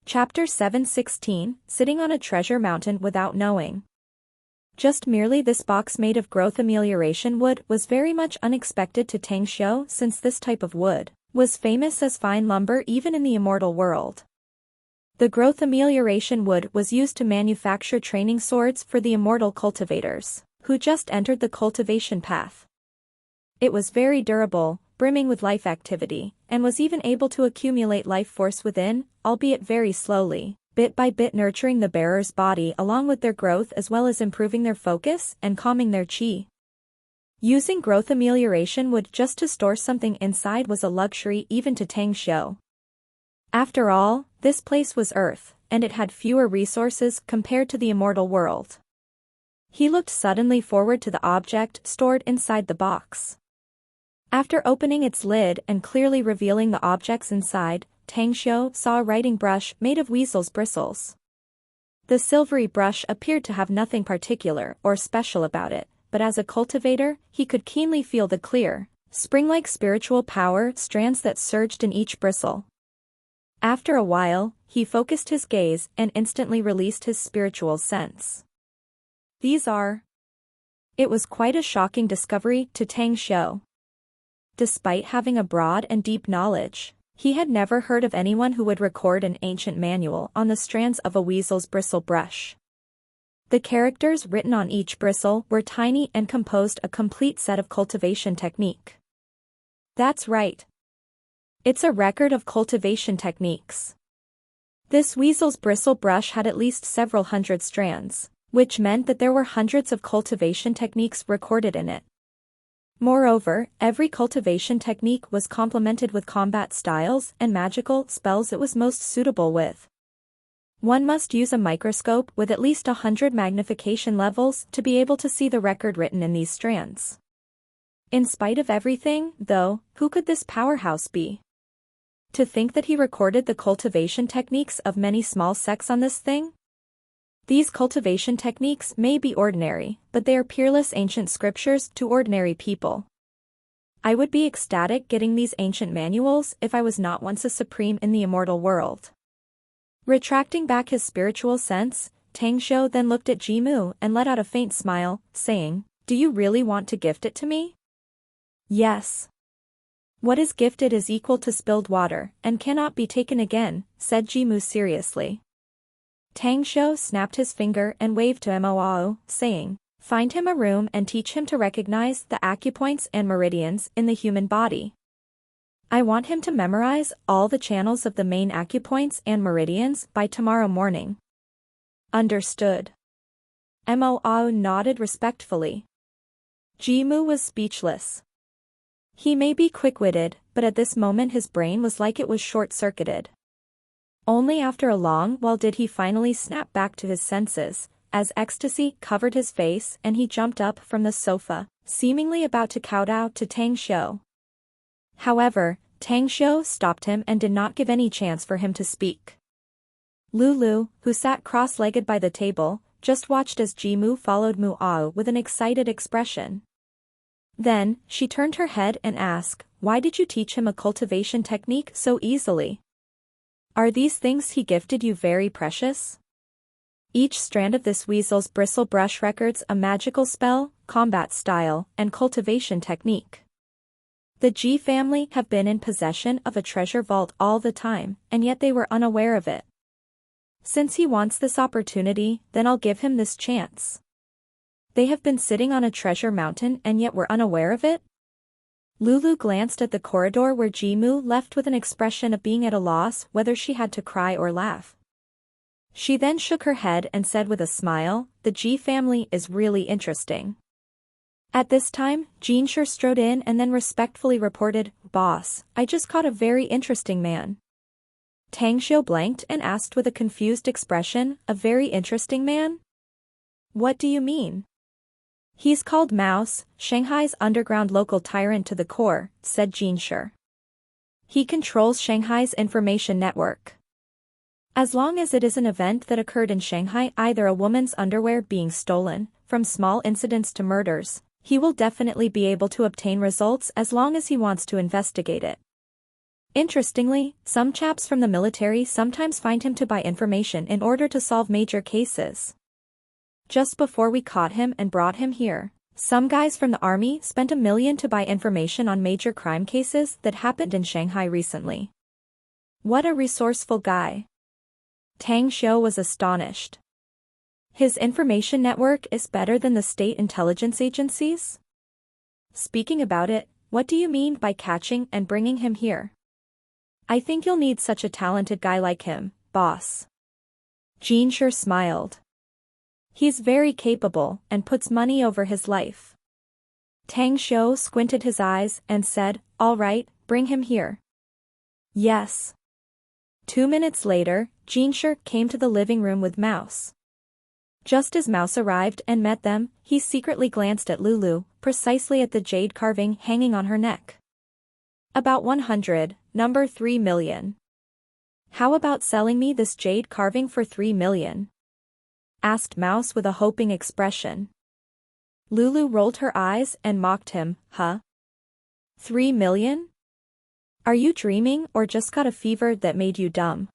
Chapter 716, Sitting on a Treasure Mountain Without Knowing. Just merely this box made of growth amelioration wood was very much unexpected to Tang Xiu, since this type of wood was famous as fine lumber even in the immortal world. The growth amelioration wood was used to manufacture training swords for the immortal cultivators, who just entered the cultivation path. It was very durable, brimming with life activity, and was even able to accumulate life force within, albeit very slowly, bit by bit, nurturing the bearer's body along with their growth as well as improving their focus and calming their qi. Using growth amelioration wood just to store something inside was a luxury even to Tang Xiu. After all, this place was Earth, and it had fewer resources compared to the immortal world. He looked suddenly forward to the object stored inside the box. After opening its lid and clearly revealing the objects inside, Tang Xiu saw a writing brush made of weasel's bristles. The silvery brush appeared to have nothing particular or special about it, but as a cultivator, he could keenly feel the clear, spring-like spiritual power strands that surged in each bristle. After a while, he focused his gaze and instantly released his spiritual sense. These are. It was quite a shocking discovery to Tang Xiu. Despite having a broad and deep knowledge, he had never heard of anyone who would record an ancient manual on the strands of a weasel's bristle brush. The characters written on each bristle were tiny and composed a complete set of cultivation technique. That's right. It's a record of cultivation techniques. This weasel's bristle brush had at least several hundred strands, which meant that there were hundreds of cultivation techniques recorded in it. Moreover, every cultivation technique was complemented with combat styles and magical spells it was most suitable with. One must use a microscope with at least 100 magnification levels to be able to see the record written in these strands. In spite of everything, though, who could this powerhouse be? To think that he recorded the cultivation techniques of many small sects on this thing? These cultivation techniques may be ordinary, but they are peerless ancient scriptures to ordinary people. I would be ecstatic getting these ancient manuals if I was not once a supreme in the immortal world. Retracting back his spiritual sense, Tang Xiu then looked at Jimu and let out a faint smile, saying, "Do you really want to gift it to me?" "Yes. What is gifted is equal to spilled water, and cannot be taken again," said Jimu seriously. Tang Xiu snapped his finger and waved to Immortal, saying, "Find him a room and teach him to recognize the acupoints and meridians in the human body. I want him to memorize all the channels of the main acupoints and meridians by tomorrow morning." "Understood." Immortal nodded respectfully. Jimu was speechless. He may be quick-witted, but at this moment his brain was like it was short-circuited. Only after a long while did he finally snap back to his senses, as ecstasy covered his face and he jumped up from the sofa, seemingly about to kowtow to Tang Xiu. However, Tang Xiu stopped him and did not give any chance for him to speak. Lulu, who sat cross-legged by the table, just watched as Jimu followed Mu'ao with an excited expression. Then, she turned her head and asked, "Why did you teach him a cultivation technique so easily? Are these things he gifted you very precious?" Each strand of this weasel's bristle brush records a magical spell, combat style, and cultivation technique. The Ji family have been in possession of a treasure vault all the time, and yet they were unaware of it. Since he wants this opportunity, then I'll give him this chance. They have been sitting on a treasure mountain and yet were unaware of it? Lulu glanced at the corridor where Jimu left with an expression of being at a loss whether she had to cry or laugh. She then shook her head and said with a smile, "The Ji family is really interesting." At this time, Jing strode in and then respectfully reported, "Boss, I just caught a very interesting man." Tang Xiu blanked and asked with a confused expression, "A very interesting man? What do you mean?" "He's called Mouse, Shanghai's underground local tyrant to the core," said Jing. "He controls Shanghai's information network. As long as it is an event that occurred in Shanghai, either a woman's underwear being stolen, from small incidents to murders, he will definitely be able to obtain results as long as he wants to investigate it. Interestingly, some chaps from the military sometimes find him to buy information in order to solve major cases. Just before we caught him and brought him here, some guys from the army spent $1 million to buy information on major crime cases that happened in Shanghai recently. What a resourceful guy. Tang Xiu was astonished. His information network is better than the state intelligence agencies? Speaking about it, what do you mean by catching and bringing him here? I think you'll need such a talented guy like him, boss. Jing sure smiled. He's very capable and puts money over his life. Tang Xiu squinted his eyes and said, all right, bring him here. Yes. 2 minutes later, Jing Sure came to the living room with Mouse. Just as Mouse arrived and met them, he secretly glanced at Lulu, precisely at the jade carving hanging on her neck. About 100, number 3 million. How about selling me this jade carving for 3 million? Asked Mouse with a hoping expression. Lulu rolled her eyes and mocked him, huh? 3 million? Are you dreaming or just got a fever that made you dumb?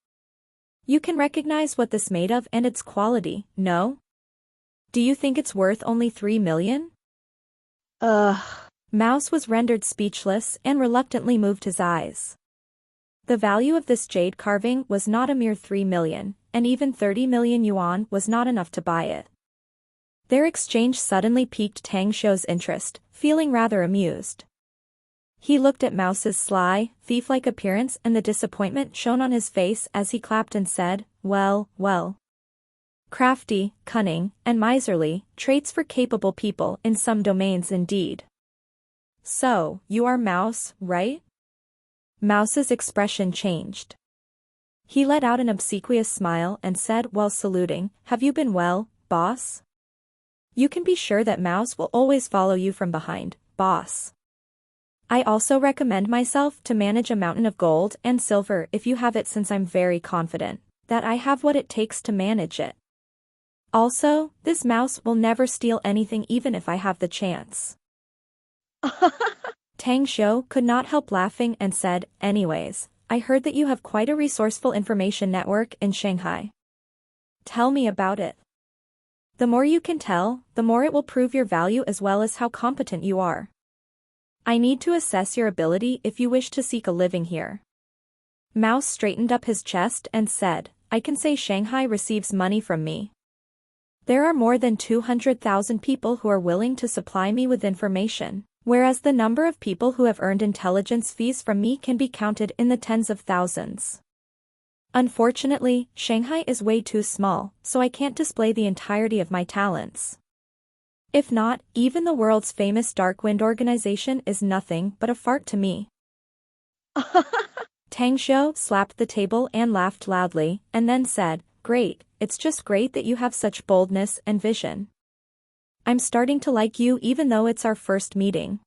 You can recognize what this made of and its quality, no? Do you think it's worth only 3 million? Mouse was rendered speechless and reluctantly moved his eyes. The value of this jade carving was not a mere 3 million, and even 30 million yuan was not enough to buy it. Their exchange suddenly piqued Tang Xiu's interest, feeling rather amused. He looked at Mouse's sly, thief-like appearance and the disappointment shown on his face as he clapped and said, well, well. Crafty, cunning, and miserly, traits for capable people in some domains indeed. So, you are Mouse, right? Mouse's expression changed. He let out an obsequious smile and said while saluting, have you been well, boss? You can be sure that Mouse will always follow you from behind, boss. I also recommend myself to manage a mountain of gold and silver if you have it, since I'm very confident that I have what it takes to manage it. Also, this Mouse will never steal anything even if I have the chance. Tang Xiu could not help laughing and said, anyways, I heard that you have quite a resourceful information network in Shanghai. Tell me about it. The more you can tell, the more it will prove your value as well as how competent you are. I need to assess your ability if you wish to seek a living here. Mouse straightened up his chest and said, I can say Shanghai receives money from me. There are more than 200,000 people who are willing to supply me with information, whereas the number of people who have earned intelligence fees from me can be counted in the tens of thousands. Unfortunately, Shanghai is way too small, so I can't display the entirety of my talents. If not, even the world's famous Darkwind organization is nothing but a fart to me. Tang Xiu slapped the table and laughed loudly, and then said, great, it's just great that you have such boldness and vision. I'm starting to like you even though it's our first meeting.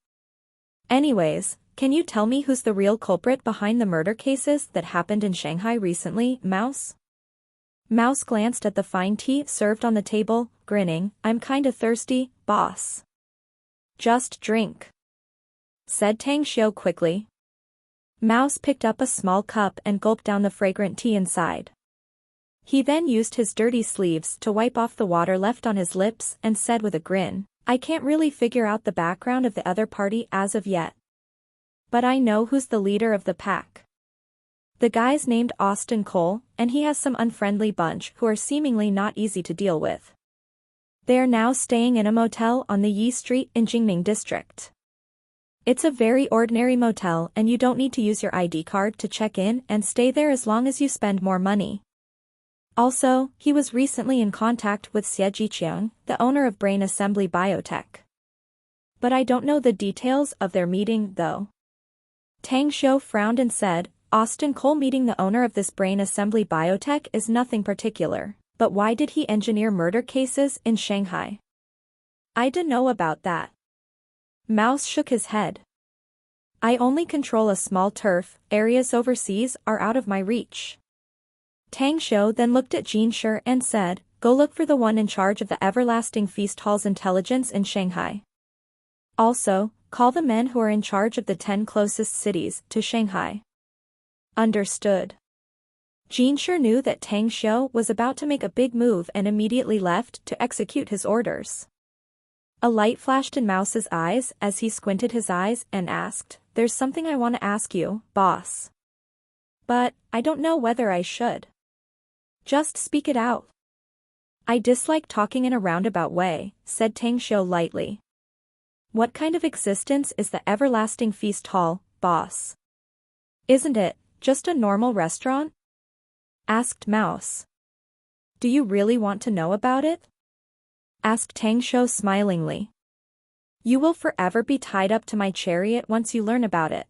Anyways, can you tell me who's the real culprit behind the murder cases that happened in Shanghai recently, Mouse? Mouse glanced at the fine tea served on the table, grinning, I'm kinda thirsty, boss. Just drink, said Tang Xiu quickly. Mouse picked up a small cup and gulped down the fragrant tea inside. He then used his dirty sleeves to wipe off the water left on his lips and said with a grin, I can't really figure out the background of the other party as of yet. But I know who's the leader of the pack. The guy's named Austin Cole, and he has some unfriendly bunch who are seemingly not easy to deal with. They are now staying in a motel on the Yi Street in Jingning district. It's a very ordinary motel and you don't need to use your ID card to check in and stay there as long as you spend more money. Also, he was recently in contact with Xie Jiqiang, the owner of Brain Assembly Biotech. But I don't know the details of their meeting though. Tang Xiu frowned and said, Austin Cole meeting the owner of this Brain Assembly Biotech is nothing particular, but why did he engineer murder cases in Shanghai? I don't know about that. Mouse shook his head. I only control a small turf, areas overseas are out of my reach. Tang Xiu then looked at Jing Shi and said, go look for the one in charge of the Everlasting Feast Hall's intelligence in Shanghai. Also, call the men who are in charge of the 10 closest cities to Shanghai. Understood. Jing sure knew that Tang Xiu was about to make a big move and immediately left to execute his orders. A light flashed in Mouse's eyes as he squinted his eyes and asked, "There's something I want to ask you, boss. But, I don't know whether I should. Just speak it out." "I dislike talking in a roundabout way," said Tang Xiu lightly. "What kind of existence is the Everlasting Feast Hall, boss? Isn't it just a normal restaurant?" asked Mouse. "Do you really want to know about it?" asked Tang Xiu smilingly. "You will forever be tied up to my chariot once you learn about it."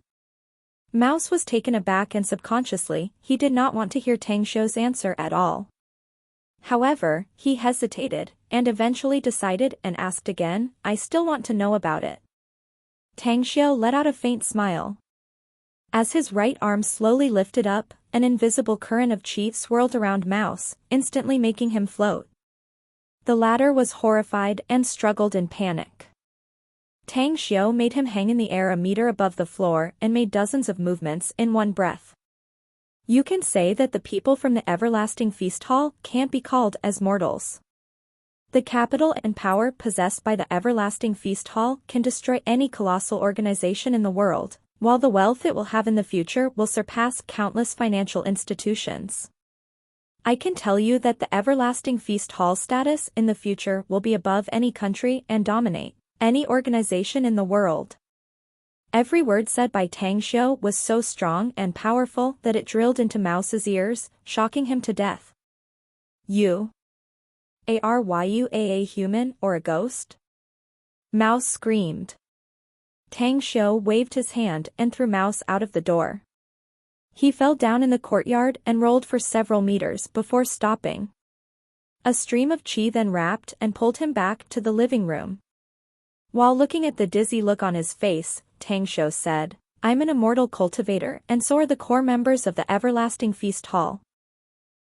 Mouse was taken aback and subconsciously, he did not want to hear Tang Xiu's answer at all. However, he hesitated, and eventually decided and asked again, "I still want to know about it." Tang Xiu let out a faint smile. As his right arm slowly lifted up, an invisible current of chi swirled around Mouse, instantly making him float. The latter was horrified and struggled in panic. Tang Xiu made him hang in the air a meter above the floor and made dozens of movements in one breath. You can say that the people from the Everlasting Feast Hall can't be called as mortals. The capital and power possessed by the Everlasting Feast Hall can destroy any colossal organization in the world, while the wealth it will have in the future will surpass countless financial institutions. I can tell you that the Everlasting Feast Hall status in the future will be above any country and dominate any organization in the world. Every word said by Tang Xiu was so strong and powerful that it drilled into Mouse's ears, shocking him to death. Are you a human or a ghost?" Mouse screamed. Tang Xiu waved his hand and threw Mouse out of the door. He fell down in the courtyard and rolled for several meters before stopping. A stream of chi then wrapped and pulled him back to the living room. While looking at the dizzy look on his face, Tang Xiu said, "I'm an immortal cultivator and so are the core members of the Everlasting Feast Hall.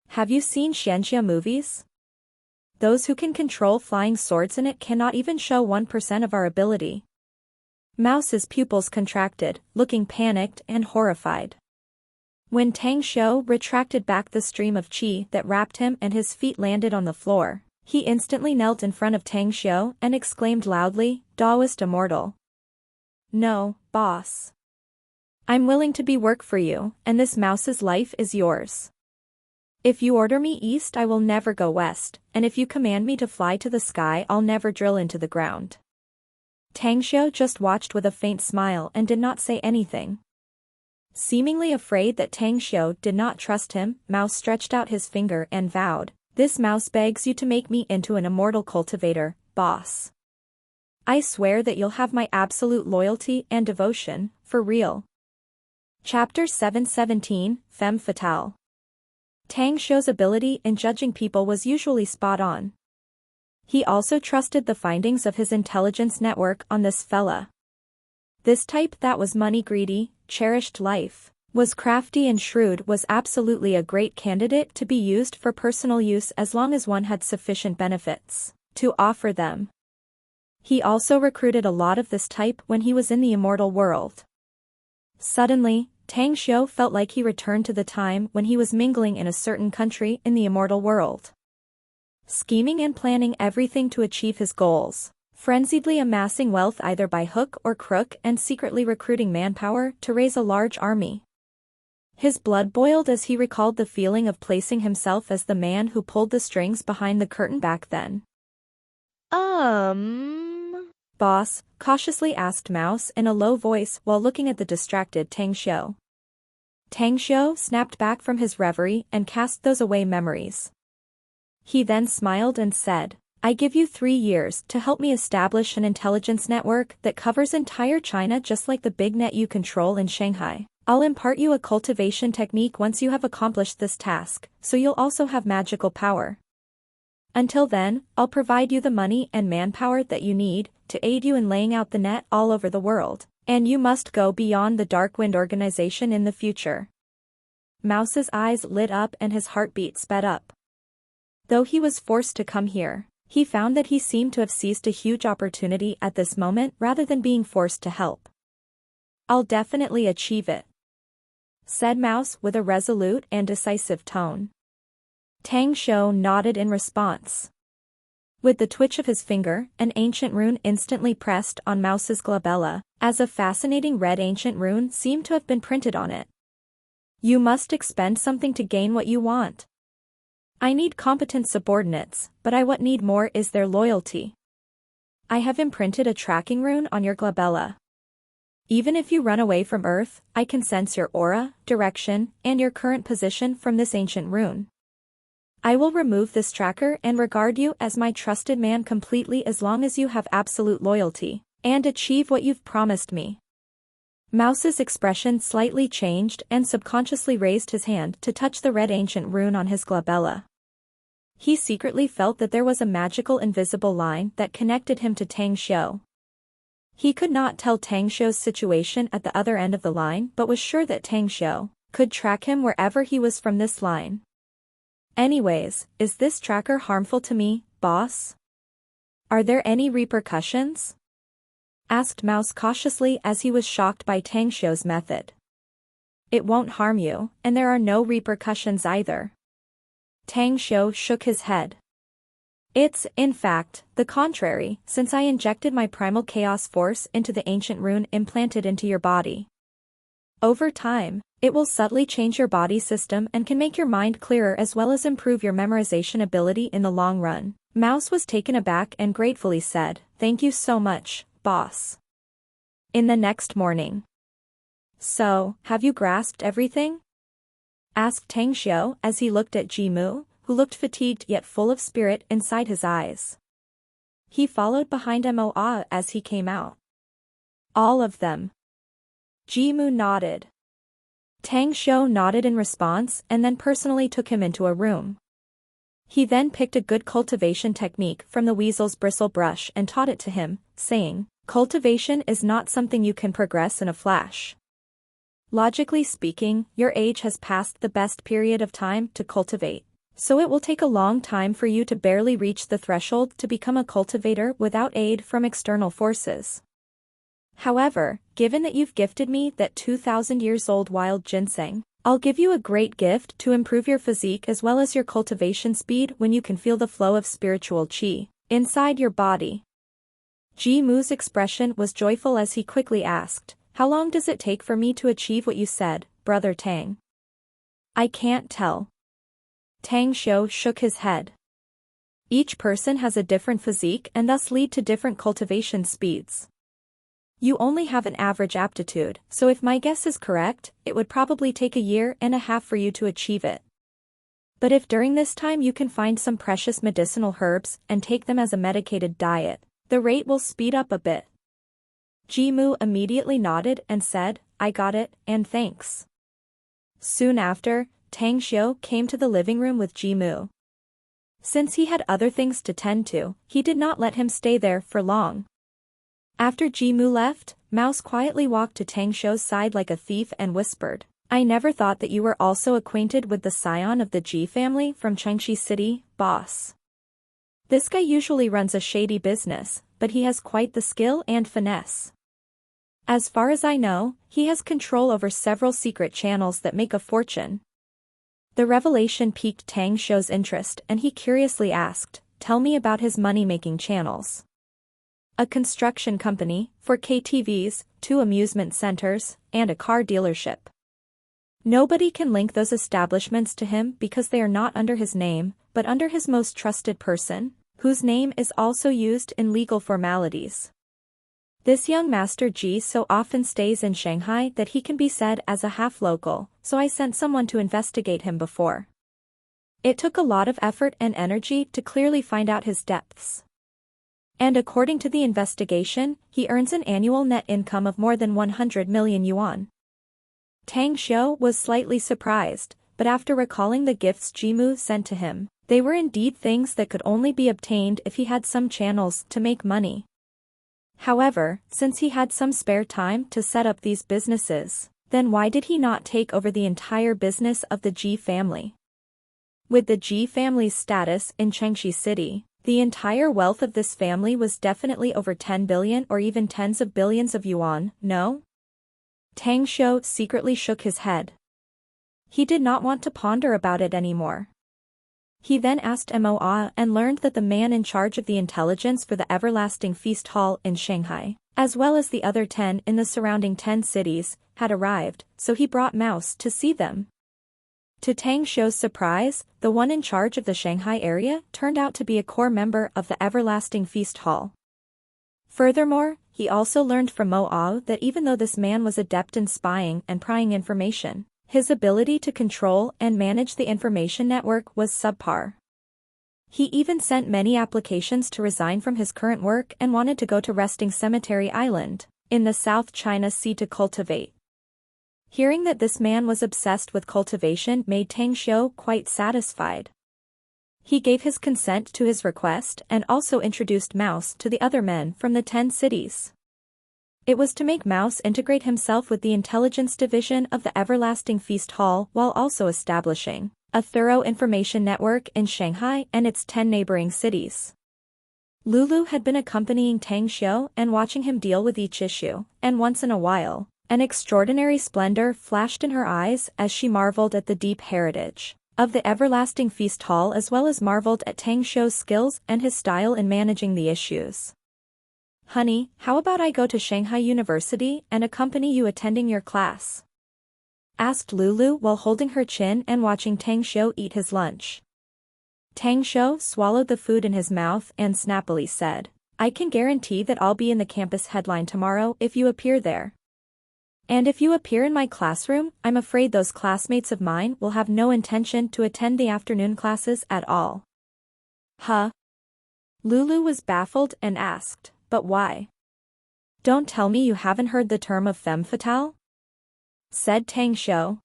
Have you seen Xianxia movies? Those who can control flying swords in it cannot even show 1% of our ability." Mouse's pupils contracted, looking panicked and horrified. When Tang Xiu retracted back the stream of chi that wrapped him and his feet landed on the floor, he instantly knelt in front of Tang Xiu and exclaimed loudly, "Daoist Immortal. No, boss. I'm willing to be work for you, and this Mouse's life is yours. If you order me east I will never go west, and if you command me to fly to the sky I'll never drill into the ground." Tang Xiu just watched with a faint smile and did not say anything. Seemingly afraid that Tang Xiu did not trust him, Mouse stretched out his finger and vowed, "This Mouse begs you to make me into an immortal cultivator, boss. I swear that you'll have my absolute loyalty and devotion, for real." Chapter 717, Femme Fatale. Tang Xiu's ability in judging people was usually spot on. He also trusted the findings of his intelligence network on this fella. This type that was money-greedy, cherished life, was crafty and shrewd was absolutely a great candidate to be used for personal use as long as one had sufficient benefits to offer them. He also recruited a lot of this type when he was in the immortal world. Suddenly, Tang Xiu felt like he returned to the time when he was mingling in a certain country in the immortal world. Scheming and planning everything to achieve his goals, frenziedly amassing wealth either by hook or crook and secretly recruiting manpower to raise a large army. His blood boiled as he recalled the feeling of placing himself as the man who pulled the strings behind the curtain back then. Boss, cautiously asked Mouse in a low voice while looking at the distracted Tang Xiu. Tang Xiu snapped back from his reverie and cast those away memories. He then smiled and said, "I give you 3 years to help me establish an intelligence network that covers entire China just like the big net you control in Shanghai. I'll impart you a cultivation technique once you have accomplished this task, so you'll also have magical power. Until then, I'll provide you the money and manpower that you need to aid you in laying out the net all over the world, and you must go beyond the Darkwind organization in the future." Mouse's eyes lit up and his heartbeat sped up. Though he was forced to come here, he found that he seemed to have seized a huge opportunity at this moment rather than being forced to help. "I'll definitely achieve it. said Mouse with a resolute and decisive tone. Tang Shou nodded in response. With the twitch of his finger, an ancient rune instantly pressed on Mouse's glabella, as a fascinating red ancient rune seemed to have been printed on it. You must expend something to gain what you want. I need competent subordinates, but what need more is their loyalty. I have imprinted a tracking rune on your glabella. Even if you run away from Earth, I can sense your aura, direction, and your current position from this ancient rune. I will remove this tracker and regard you as my trusted man completely as long as you have absolute loyalty, and achieve what you've promised me. Mouse's expression slightly changed and subconsciously raised his hand to touch the red ancient rune on his glabella. He secretly felt that there was a magical invisible line that connected him to Tang Shou. He could not tell Tang Shou's situation at the other end of the line but was sure that Tang Shou could track him wherever he was from this line. Anyways, is this tracker harmful to me, boss? Are there any repercussions? Asked Mouse cautiously as he was shocked by Tang Shou's method. It won't harm you, and there are no repercussions either. Tang Shou shook his head. It's, in fact, the contrary, since I injected my primal chaos force into the ancient rune implanted into your body. Over time, it will subtly change your body system and can make your mind clearer as well as improve your memorization ability in the long run. Mouse was taken aback and gratefully said, "Thank you so much, boss." In the next morning. So, have you grasped everything? Asked Tang Shou as he looked at Jimu, who looked fatigued yet full of spirit inside his eyes. He followed behind Moa as he came out. All of them. Jimu nodded. Tang Shou nodded in response and then personally took him into a room. He then picked a good cultivation technique from the weasel's bristle brush and taught it to him, saying, "Cultivation is not something you can progress in a flash. Logically speaking, your age has passed the best period of time to cultivate, so it will take a long time for you to barely reach the threshold to become a cultivator without aid from external forces. However, given that you've gifted me that 2,000 years old wild ginseng, I'll give you a great gift to improve your physique as well as your cultivation speed when you can feel the flow of spiritual qi inside your body." Ji Mu's expression was joyful as he quickly asked, "How long does it take for me to achieve what you said, Brother Tang?" "I can't tell." Tang Shou shook his head. Each person has a different physique and thus lead to different cultivation speeds. You only have an average aptitude, so if my guess is correct, it would probably take 1.5 years for you to achieve it. But if during this time you can find some precious medicinal herbs and take them as a medicated diet, the rate will speed up a bit. Jimu immediately nodded and said, "I got it, and thanks." Soon after, Tang Shou came to the living room with Jimu. Since he had other things to tend to, he did not let him stay there for long. After Jimu left, Mouse quietly walked to Tang Shou's side like a thief and whispered, "I never thought that you were also acquainted with the scion of the Ji family from Chengxi City, boss. This guy usually runs a shady business, but he has quite the skill and finesse. As far as I know, he has control over several secret channels that make a fortune." The revelation piqued Tang Shou's interest and he curiously asked, "Tell me about his money-making channels." "A construction company, 4 KTVs, 2 amusement centers, and a car dealership. Nobody can link those establishments to him because they are not under his name, but under his most trusted person, whose name is also used in legal formalities. This young Master Ji so often stays in Shanghai that he can be said as a half-local, so I sent someone to investigate him before. It took a lot of effort and energy to clearly find out his depths. And according to the investigation, he earns an annual net income of more than 100 million yuan." Tang Shou was slightly surprised, but after recalling the gifts Jimu sent to him, they were indeed things that could only be obtained if he had some channels to make money. However, since he had some spare time to set up these businesses, then why did he not take over the entire business of the Ji family? With the Ji family's status in Chengxi City, the entire wealth of this family was definitely over 10 billion or even tens of billions of yuan, no? Tang Shou secretly shook his head. He did not want to ponder about it anymore. He then asked Moa and learned that the man in charge of the intelligence for the Everlasting Feast Hall in Shanghai, as well as the other 10 in the surrounding 10 cities, had arrived, so he brought Mouse to see them. To Tang Shou's surprise, the one in charge of the Shanghai area turned out to be a core member of the Everlasting Feast Hall. Furthermore, he also learned from Moa that even though this man was adept in spying and prying information, his ability to control and manage the information network was subpar. He even sent many applications to resign from his current work and wanted to go to Resting Cemetery Island, in the South China Sea to cultivate. Hearing that this man was obsessed with cultivation made Tang Shou quite satisfied. He gave his consent to his request and also introduced Mouse to the other men from the 10 cities. It was to make Mouse integrate himself with the intelligence division of the Everlasting Feast Hall while also establishing a thorough information network in Shanghai and its 10 neighboring cities. Lulu had been accompanying Tang Shou and watching him deal with each issue, and once in a while, an extraordinary splendor flashed in her eyes as she marveled at the deep heritage of the Everlasting Feast Hall as well as marveled at Tang Shou's skills and his style in managing the issues. "Honey, how about I go to Shanghai University and accompany you attending your class?" asked Lulu while holding her chin and watching Tang Shou eat his lunch. Tang Shou swallowed the food in his mouth and snappily said, "I can guarantee that I'll be in the campus headline tomorrow if you appear there. And if you appear in my classroom, I'm afraid those classmates of mine will have no intention to attend the afternoon classes at all." "Huh?" Lulu was baffled and asked, "But why?" "Don't tell me you haven't heard the term of femme fatale?" said Tang Shou.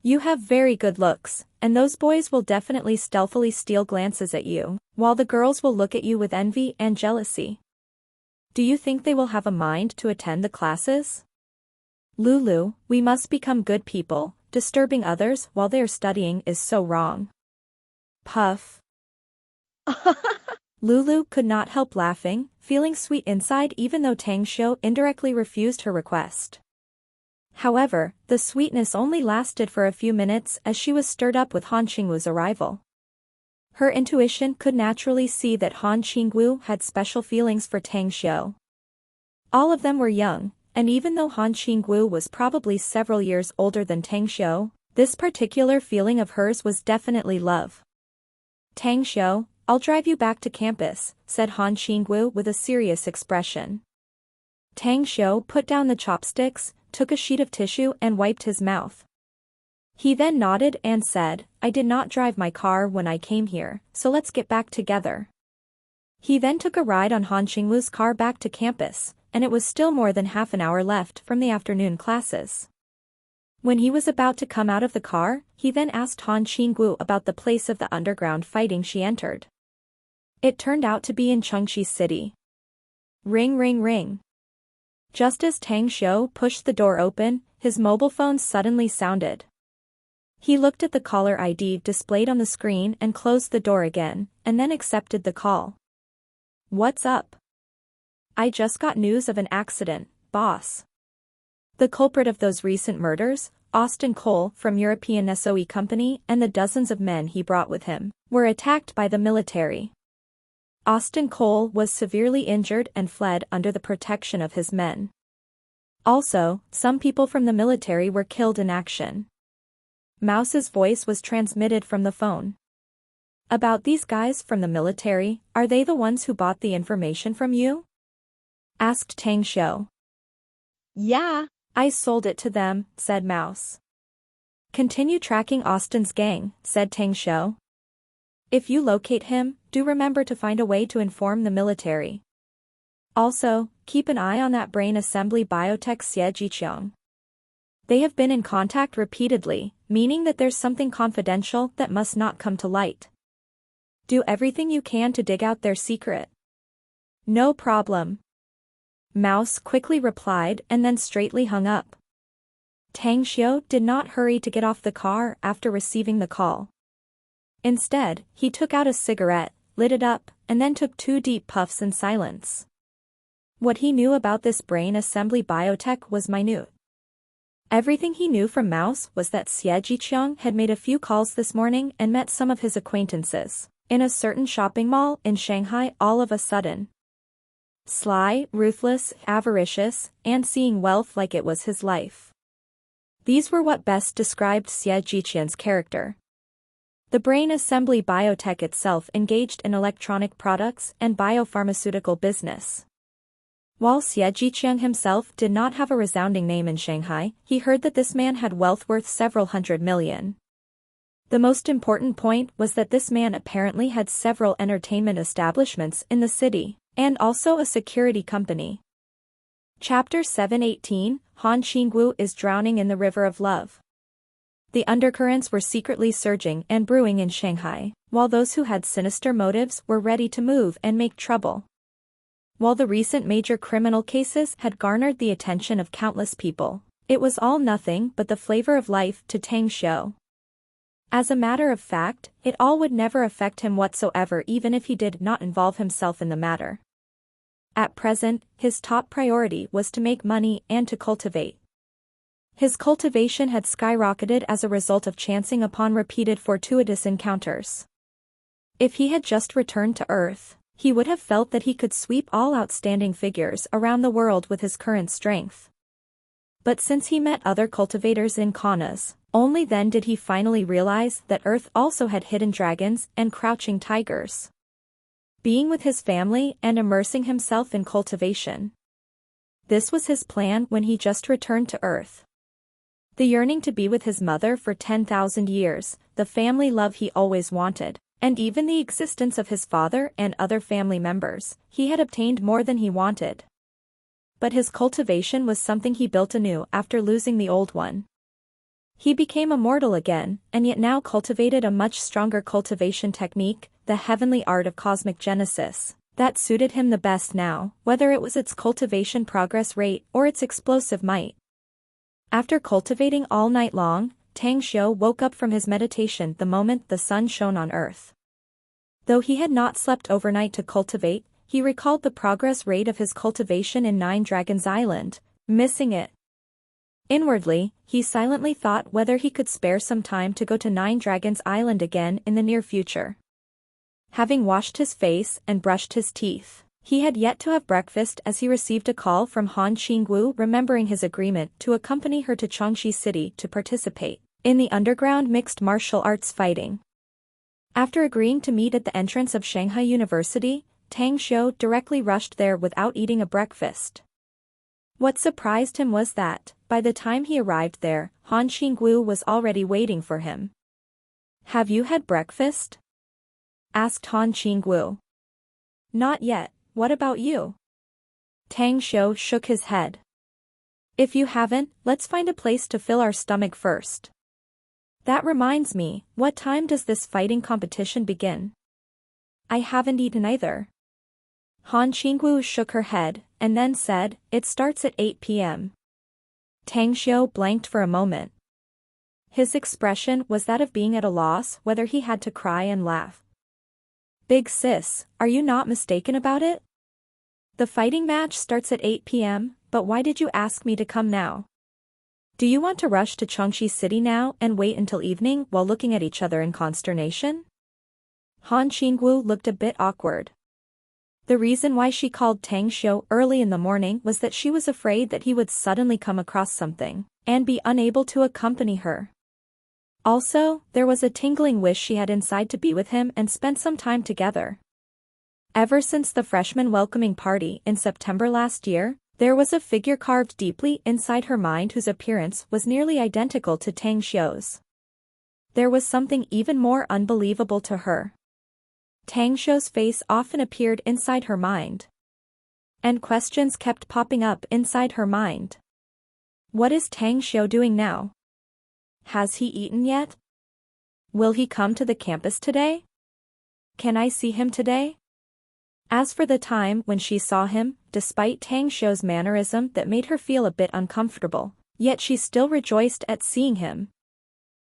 "You have very good looks, and those boys will definitely stealthily steal glances at you, while the girls will look at you with envy and jealousy. Do you think they will have a mind to attend the classes? Lulu, we must become good people. Disturbing others while they are studying is so wrong." Puff. Lulu could not help laughing, feeling sweet inside even though Tang Shou indirectly refused her request. However, the sweetness only lasted for a few minutes as she was stirred up with Han Qingwu's arrival. Her intuition could naturally see that Han Qingwu had special feelings for Tang Shou. All of them were young, and even though Han Qingwu was probably several years older than Tang Shou, this particular feeling of hers was definitely love. "Tang Shou, I'll drive you back to campus," said Han Qingwu with a serious expression. Tang Shou put down the chopsticks, took a sheet of tissue and wiped his mouth. He then nodded and said, "I did not drive my car when I came here, so let's get back together." He then took a ride on Han Qingwu's car back to campus, and it was still more than half an hour left from the afternoon classes. When he was about to come out of the car, he then asked Han Qingwu about the place of the underground fighting she entered. It turned out to be in Chengxi City. Ring ring ring. Just as Tang Shou pushed the door open, his mobile phone suddenly sounded. He looked at the caller ID displayed on the screen and closed the door again, and then accepted the call. "What's up?" "I just got news of an accident, boss. The culprit of those recent murders, Austin Cole from European SOE Company and the dozens of men he brought with him, were attacked by the military. Austin Cole was severely injured and fled under the protection of his men. Also, some people from the military were killed in action." Mouse's voice was transmitted from the phone. "About these guys from the military, are they the ones who bought the information from you?" asked Tang Shou. "Yeah, I sold it to them," said Mouse. "Continue tracking Austin's gang," said Tang Shou. "If you locate him, do remember to find a way to inform the military. Also, keep an eye on that brain assembly biotech Xie Jiqiang. They have been in contact repeatedly, meaning that there's something confidential that must not come to light. Do everything you can to dig out their secret." "No problem," Mouse quickly replied and then straightly hung up. Tang Shou did not hurry to get off the car after receiving the call. Instead, he took out a cigarette, lit it up, and then took 2 deep puffs in silence. What he knew about this brain assembly biotech was minute. Everything he knew from Mouse was that Xie Jiqiang had made a few calls this morning and met some of his acquaintances in a certain shopping mall in Shanghai all of a sudden. Sly, ruthless, avaricious, and seeing wealth like it was his life. These were what best described Xie Jiqian's character. The brain assembly biotech itself engaged in electronic products and biopharmaceutical business. While Xie Jiqiang himself did not have a resounding name in Shanghai, he heard that this man had wealth worth several hundred million. The most important point was that this man apparently had several entertainment establishments in the city, and also a security company. Chapter 718, Han Qingwu is drowning in the river of love. The undercurrents were secretly surging and brewing in Shanghai, while those who had sinister motives were ready to move and make trouble. While the recent major criminal cases had garnered the attention of countless people, it was all nothing but the flavor of life to Tang Xiu. As a matter of fact, it all would never affect him whatsoever even if he did not involve himself in the matter. At present, his top priority was to make money and to cultivate. His cultivation had skyrocketed as a result of chancing upon repeated fortuitous encounters. If he had just returned to Earth, he would have felt that he could sweep all outstanding figures around the world with his current strength. But since he met other cultivators in Kaunas, only then did he finally realize that Earth also had hidden dragons and crouching tigers. Being with his family and immersing himself in cultivation. This was his plan when he just returned to Earth. The yearning to be with his mother for 10,000 years, the family love he always wanted, and even the existence of his father and other family members, he had obtained more than he wanted. But his cultivation was something he built anew after losing the old one. He became immortal again, and yet now cultivated a much stronger cultivation technique, the heavenly art of cosmic genesis, that suited him the best now, whether it was its cultivation progress rate or its explosive might. After cultivating all night long, Tang Xiu woke up from his meditation the moment the sun shone on Earth. Though he had not slept overnight to cultivate, he recalled the progress rate of his cultivation in Nine Dragons Island, missing it. Inwardly, he silently thought whether he could spare some time to go to Nine Dragons Island again in the near future. Having washed his face and brushed his teeth, he had yet to have breakfast as he received a call from Han Qingwu remembering his agreement to accompany her to Changxi City to participate in the underground mixed martial arts fighting. After agreeing to meet at the entrance of Shanghai University, Tang Xiu directly rushed there without eating a breakfast. What surprised him was that, by the time he arrived there, Han Qingwu was already waiting for him. "Have you had breakfast?" asked Han Qingwu. "Not yet, what about you?" Tang Xiu shook his head. "If you haven't, let's find a place to fill our stomach first. That reminds me, what time does this fighting competition begin?" "I haven't eaten either." Han Qingwu shook her head, and then said, "It starts at 8 p.m. Tang Xiu blanked for a moment. His expression was that of being at a loss whether he had to cry and laugh. "Big sis, are you not mistaken about it? The fighting match starts at 8 p.m., but why did you ask me to come now? Do you want to rush to Changxi City now and wait until evening while looking at each other in consternation?" Han Qingwu looked a bit awkward. The reason why she called Tang Xiu early in the morning was that she was afraid that he would suddenly come across something and be unable to accompany her. Also, there was a tingling wish she had inside to be with him and spend some time together. Ever since the freshman welcoming party in September last year, there was a figure carved deeply inside her mind whose appearance was nearly identical to Tang Xiu's. There was something even more unbelievable to her. Tang Xiu's face often appeared inside her mind. And questions kept popping up inside her mind. What is Tang Xiu doing now? Has he eaten yet? Will he come to the campus today? Can I see him today? As for the time when she saw him, despite Tang Xiu's mannerism that made her feel a bit uncomfortable, yet she still rejoiced at seeing him.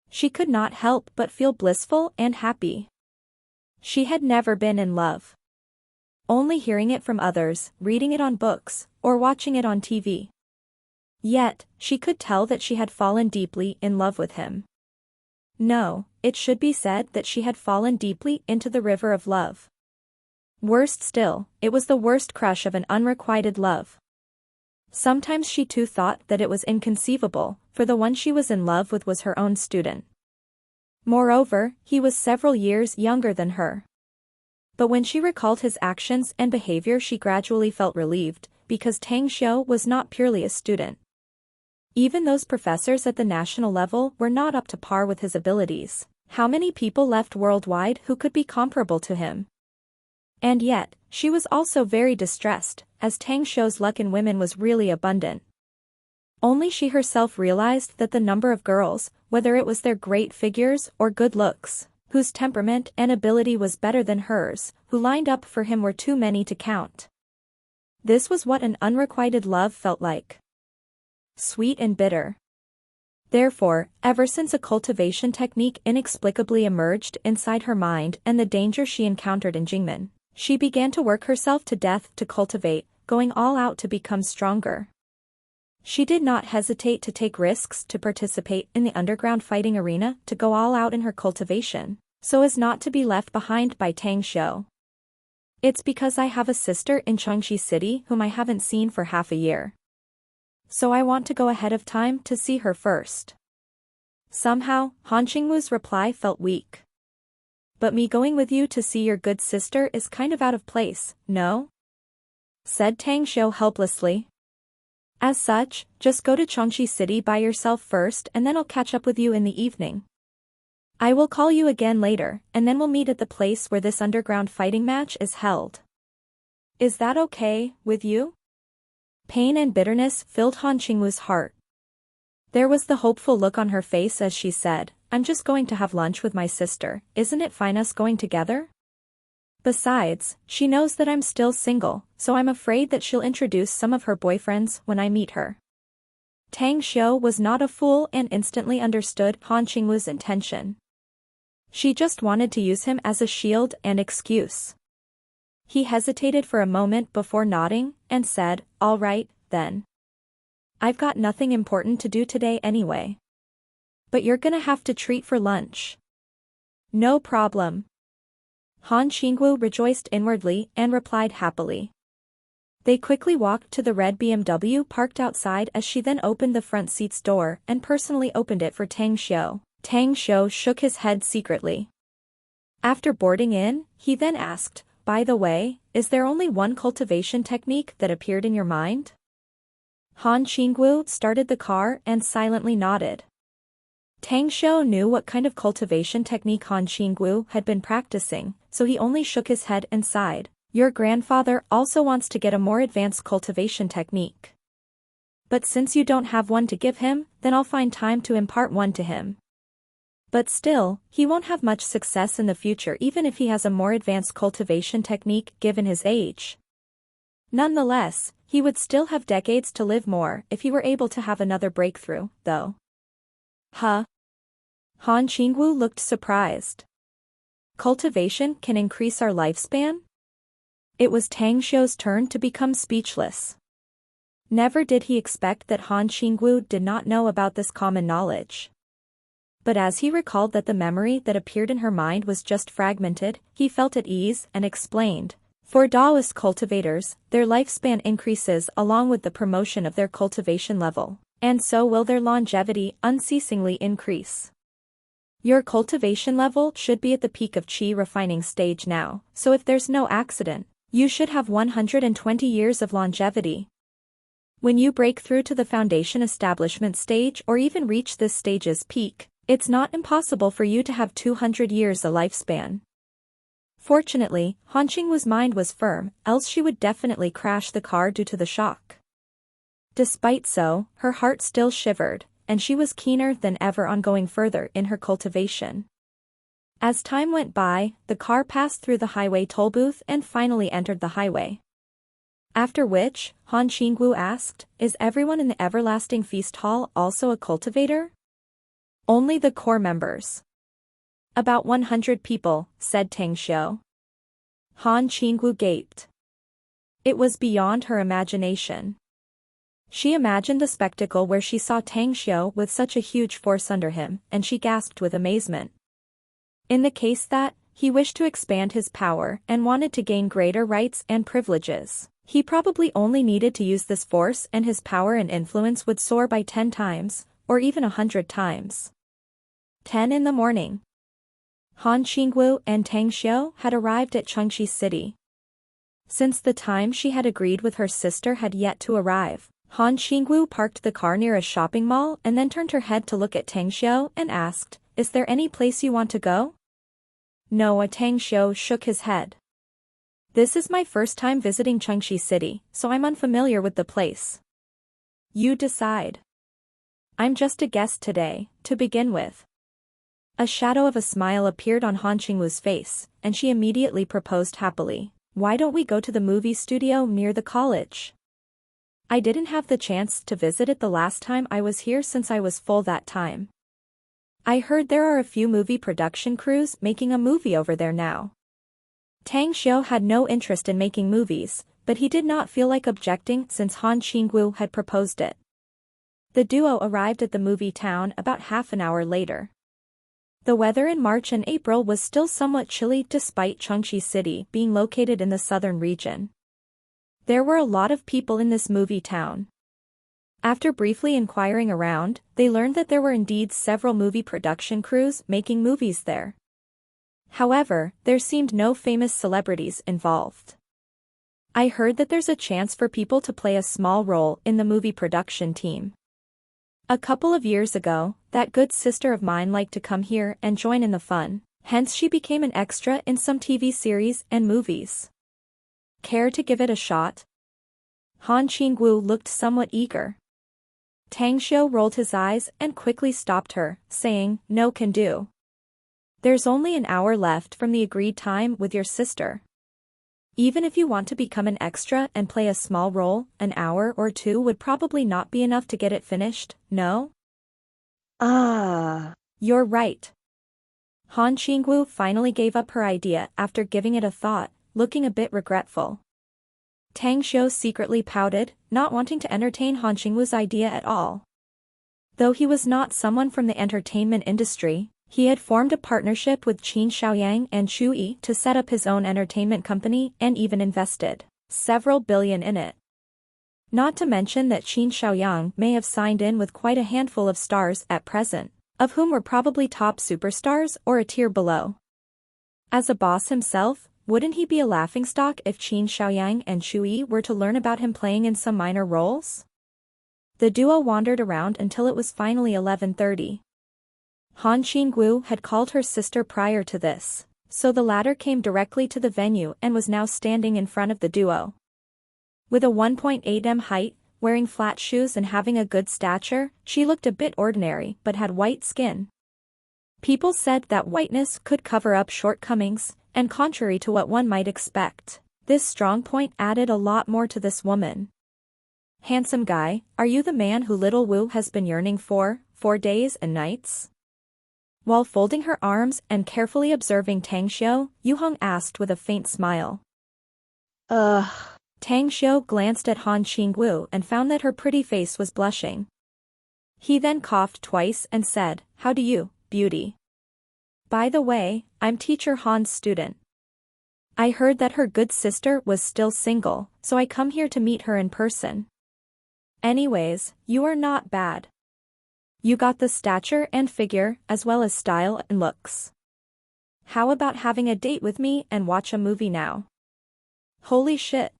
She could not help but feel blissful and happy. She had never been in love. Only hearing it from others, reading it on books, or watching it on TV. Yet, she could tell that she had fallen deeply in love with him. No, it should be said that she had fallen deeply into the river of love. Worst still, it was the worst crush of an unrequited love. Sometimes she too thought that it was inconceivable, for the one she was in love with was her own student. Moreover, he was several years younger than her. But when she recalled his actions and behavior, she gradually felt relieved, because Tang Xiu was not purely a student. Even those professors at the national level were not up to par with his abilities. How many people left worldwide who could be comparable to him? And yet, she was also very distressed, as Tang Xiu's luck in women was really abundant. Only she herself realized that the number of girls, whether it was their great figures or good looks, whose temperament and ability was better than hers, who lined up for him were too many to count. This was what an unrequited love felt like. Sweet and bitter. Therefore, ever since a cultivation technique inexplicably emerged inside her mind and the danger she encountered in Jingmen, she began to work herself to death to cultivate, going all out to become stronger. She did not hesitate to take risks to participate in the underground fighting arena, to go all out in her cultivation, so as not to be left behind by Tang Xiu. It's because I have a sister in Chengxi City whom I haven't seen for half a year. So I want to go ahead of time to see her first. Somehow, Han Qingwu's reply felt weak. But me going with you to see your good sister is kind of out of place, no? Said Tang Xiu helplessly. As such, just go to Chengxi City by yourself first and then I'll catch up with you in the evening. I will call you again later, and then we'll meet at the place where this underground fighting match is held. Is that okay with you? Pain and bitterness filled Han Qingwu's heart. There was the hopeful look on her face as she said, I'm just going to have lunch with my sister, isn't it fine us going together? Besides, she knows that I'm still single, so I'm afraid that she'll introduce some of her boyfriends when I meet her. Tang Xiu was not a fool and instantly understood Han Qingwu's intention. She just wanted to use him as a shield and excuse. He hesitated for a moment before nodding, and said, all right, then. I've got nothing important to do today anyway. But you're gonna have to treat for lunch. No problem. Han Qingwu rejoiced inwardly and replied happily. They quickly walked to the red BMW parked outside as she then opened the front seat's door and personally opened it for Tang Xiu. Tang Xiu shook his head secretly. After boarding in, he then asked, by the way, is there only one cultivation technique that appeared in your mind? Han Qingwu started the car and silently nodded. Tang Xiu knew what kind of cultivation technique Han Qingwu had been practicing, so he only shook his head and sighed. Your grandfather also wants to get a more advanced cultivation technique. But since you don't have one to give him, then I'll find time to impart one to him. But still, he won't have much success in the future even if he has a more advanced cultivation technique given his age. Nonetheless, he would still have decades to live more if he were able to have another breakthrough, though. Huh? Han Qingwu looked surprised. Cultivation can increase our lifespan? It was Tang Xiu's turn to become speechless. Never did he expect that Han Qingwu did not know about this common knowledge. But as he recalled that the memory that appeared in her mind was just fragmented, he felt at ease and explained, for Taoist cultivators, their lifespan increases along with the promotion of their cultivation level, and so will their longevity unceasingly increase. Your cultivation level should be at the peak of qi refining stage now, so if there's no accident, you should have 120 years of longevity. When you break through to the foundation establishment stage or even reach this stage's peak, it's not impossible for you to have 200 years a lifespan. Fortunately, Han Qingwu's mind was firm, else she would definitely crash the car due to the shock. Despite so, her heart still shivered, and she was keener than ever on going further in her cultivation. As time went by, the car passed through the highway toll booth and finally entered the highway. After which, Han Qingwu asked, is everyone in the Everlasting Feast Hall also a cultivator? Only the core members. About 100 people, said Tang Xiu. Han Qingwu gaped. It was beyond her imagination. She imagined the spectacle where she saw Tang Xiu with such a huge force under him, and she gasped with amazement. In the case that, he wished to expand his power and wanted to gain greater rights and privileges, he probably only needed to use this force and his power and influence would soar by 10 times, or even 100 times. 10 in the morning. Han Qingwu and Tang Xiu had arrived at Chengxi City. Since the time she had agreed with her sister had yet to arrive, Han Qingwu parked the car near a shopping mall and then turned her head to look at Tang Xiu and asked, "Is there any place you want to go?" No, Tang Xiu shook his head. "This is my first time visiting Chengxi City, so I'm unfamiliar with the place." "You decide. I'm just a guest today, to begin with." A shadow of a smile appeared on Han Qingwu's face, and she immediately proposed happily, "Why don't we go to the movie studio near the college? I didn't have the chance to visit it the last time I was here since I was full that time. I heard there are a few movie production crews making a movie over there now." Tang Xiu had no interest in making movies, but he did not feel like objecting since Han Qingwu had proposed it. The duo arrived at the movie town about half an hour later. The weather in March and April was still somewhat chilly despite Chengxi City being located in the southern region. There were a lot of people in this movie town. After briefly inquiring around, they learned that there were indeed several movie production crews making movies there. However, there seemed no famous celebrities involved. "I heard that there's a chance for people to play a small role in the movie production team. A couple of years ago, that good sister of mine liked to come here and join in the fun, hence she became an extra in some TV series and movies. Care to give it a shot?" Han Qingwu looked somewhat eager. Tang Xiu rolled his eyes and quickly stopped her, saying, "No can do. There's only an hour left from the agreed time with your sister. Even if you want to become an extra and play a small role, an hour or two would probably not be enough to get it finished, no?" You're right." Han Qingwu finally gave up her idea after giving it a thought, looking a bit regretful. Tang Xiu secretly pouted, not wanting to entertain Han Qingwu's idea at all. Though he was not someone from the entertainment industry, he had formed a partnership with Qin Xiaoyang and Chu Yi to set up his own entertainment company and even invested several billion in it. Not to mention that Qin Xiaoyang may have signed in with quite a handful of stars at present, of whom were probably top superstars or a tier below. As a boss himself, wouldn't he be a laughingstock if Qin Xiaoyang and Chu Yi were to learn about him playing in some minor roles? The duo wandered around until it was finally 11:30. Han Qingwu had called her sister prior to this, so the latter came directly to the venue and was now standing in front of the duo. With a 1.8 m height, wearing flat shoes and having a good stature, she looked a bit ordinary but had white skin. People said that whiteness could cover up shortcomings, and contrary to what one might expect, this strong point added a lot more to this woman. "Handsome guy, are you the man who little Wu has been yearning for days and nights?" While folding her arms and carefully observing Tang Xiu, Yu Hong asked with a faint smile. Tang Xiu glanced at Han Qingwu and found that her pretty face was blushing. He then coughed twice and said, "How do you, beauty? By the way, I'm teacher Han's student. I heard that her good sister was still single, so I come here to meet her in person. Anyways, you are not bad. You got the stature and figure, as well as style and looks. How about having a date with me and watch a movie now?" Holy shit.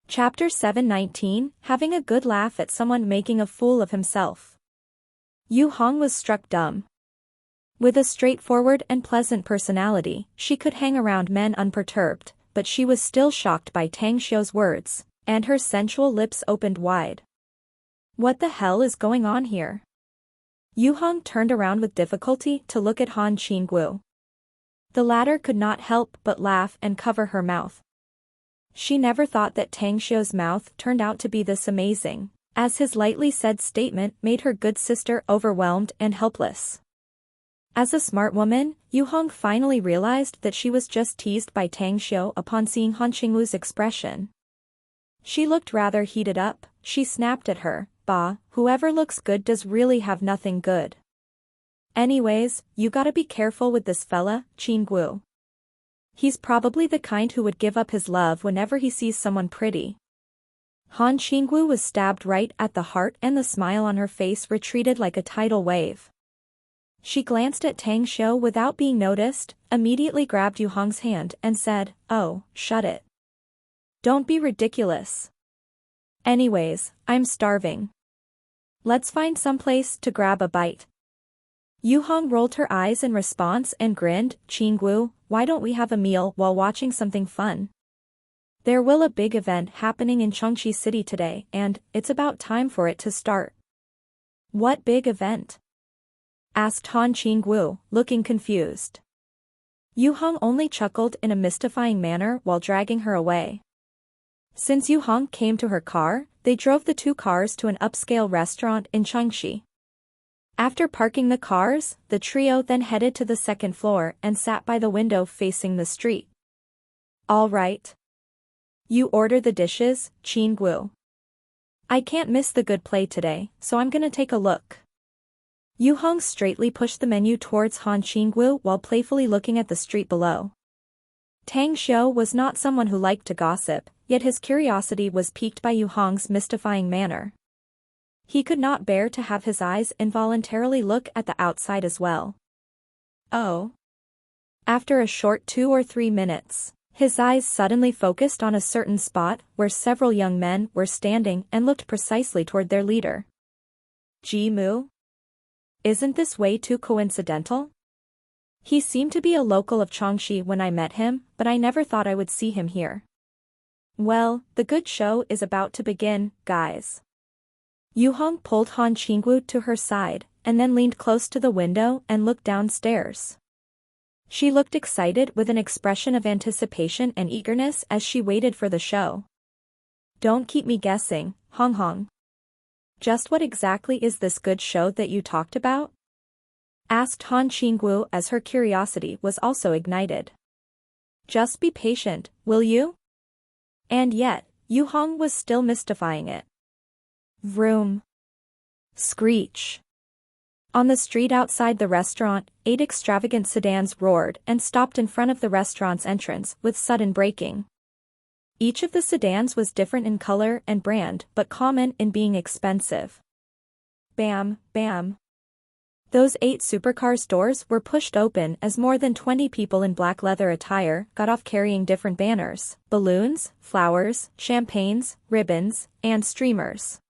Chapter 719, Having a good laugh at someone making a fool of himself. Yu Hong was struck dumb. With a straightforward and pleasant personality, she could hang around men unperturbed, but she was still shocked by Tang Xiu's words, and her sensual lips opened wide. What the hell is going on here? Yu Hong turned around with difficulty to look at Han Qingwu. The latter could not help but laugh and cover her mouth. She never thought that Tang Xiu's mouth turned out to be this amazing, as his lightly said statement made her good sister overwhelmed and helpless. As a smart woman, Yu Hong finally realized that she was just teased by Tang Xiu upon seeing Han Qingwu's expression. She looked rather heated up, she snapped at her. Bah, whoever looks good does really have nothing good. Anyways, you gotta be careful with this fella, Qinggu. He's probably the kind who would give up his love whenever he sees someone pretty. Han Qinggu was stabbed right at the heart and the smile on her face retreated like a tidal wave. She glanced at Tang Xiu without being noticed, immediately grabbed Yu Hong's hand and said, "Oh, shut it. Don't be ridiculous. Anyways, I'm starving. Let's find someplace to grab a bite." Yu Hong rolled her eyes in response and grinned. "Qinggu, why don't we have a meal while watching something fun? There will a big event happening in Chengxi City today and it's about time for it to start." "What big event?" asked Han Qinggu, looking confused. Yu Hong only chuckled in a mystifying manner while dragging her away. Since Yu Hong came to her car, they drove the two cars to an upscale restaurant in Chengxi. After parking the cars, the trio then headed to the second floor and sat by the window facing the street. "All right. You order the dishes, Qinggu. I can't miss the good play today, so I'm gonna take a look." Yu Hong straightly pushed the menu towards Han Qinggu while playfully looking at the street below. Tang Xiu was not someone who liked to gossip, yet his curiosity was piqued by Yu Hong's mystifying manner. He could not bear to have his eyes involuntarily look at the outside as well. Oh. After a short 2 or 3 minutes, his eyes suddenly focused on a certain spot where several young men were standing and looked precisely toward their leader. "Ji Mu? Isn't this way too coincidental? He seemed to be a local of Changxi when I met him, but I never thought I would see him here. Well, the good show is about to begin, guys." Yu Hong pulled Han Qinggu to her side, and then leaned close to the window and looked downstairs. She looked excited with an expression of anticipation and eagerness as she waited for the show. "Don't keep me guessing, Hong Hong. Just what exactly is this good show that you talked about?" asked Han Qinggu as her curiosity was also ignited. "Just be patient, will you?" And yet, Yu Hong was still mystifying it. Vroom. Screech. On the street outside the restaurant, 8 extravagant sedans roared and stopped in front of the restaurant's entrance with sudden braking. Each of the sedans was different in color and brand but common in being expensive. Bam, bam. Those 8 supercars' doors were pushed open as more than 20 people in black leather attire got off carrying different banners, balloons, flowers, champagnes, ribbons, and streamers.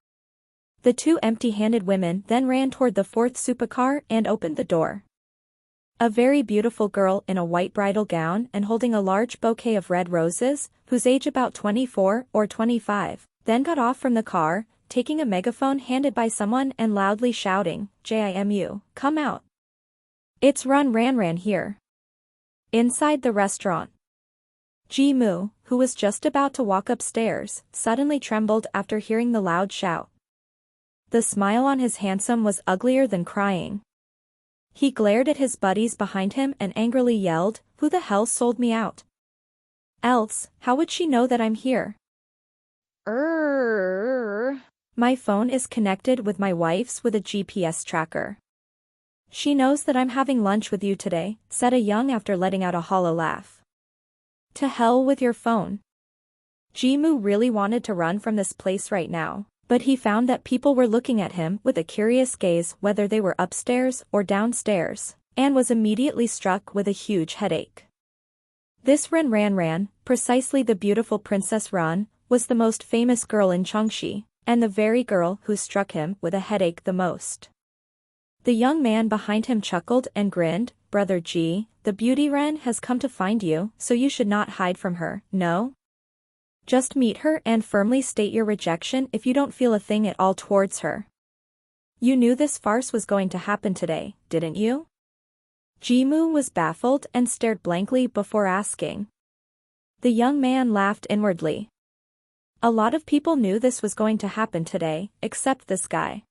The 2 empty-handed women then ran toward the 4th supercar and opened the door. A very beautiful girl in a white bridal gown and holding a large bouquet of red roses, whose age about 24 or 25, then got off from the car, taking a megaphone handed by someone and loudly shouting, "Jimu, come out. It's Ran here." Inside the restaurant, Ji Mu, who was just about to walk upstairs, suddenly trembled after hearing the loud shout. The smile on his handsome was uglier than crying. He glared at his buddies behind him and angrily yelled, "Who the hell sold me out? Else, how would she know that I'm here? My phone is connected with my wife's with a GPS tracker. She knows that I'm having lunch with you today," said a young after letting out a hollow laugh. "To hell with your phone." Jimu really wanted to run from this place right now, but he found that people were looking at him with a curious gaze whether they were upstairs or downstairs, and was immediately struck with a huge headache. This Ran, precisely the beautiful Princess Ran, was the most famous girl in Chengxi, and the very girl who struck him with a headache the most. The young man behind him chuckled and grinned. "Brother Ji, the beauty Ren has come to find you, so you should not hide from her, no? Just meet her and firmly state your rejection if you don't feel a thing at all towards her. You knew this farce was going to happen today, didn't you?" Jimu was baffled and stared blankly before asking. The young man laughed inwardly. A lot of people knew this was going to happen today, except this guy.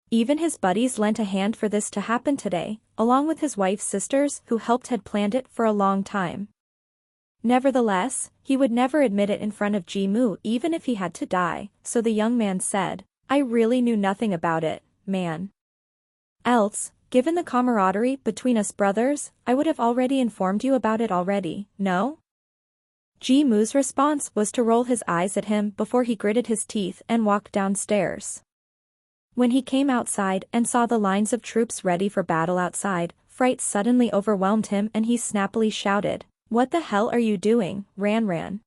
Even his buddies lent a hand for this to happen today, along with his wife's sisters who had planned it for a long time. Nevertheless, he would never admit it in front of Ji-moo even if he had to die, so the young man said, I really knew nothing about it, man. Else, given the camaraderie between us brothers, I would have already informed you about it already, no? Ji-moo's response was to roll his eyes at him before he gritted his teeth and walked downstairs. When he came outside and saw the lines of troops ready for battle outside, fright suddenly overwhelmed him and he snappily shouted, What the hell are you doing, Ran?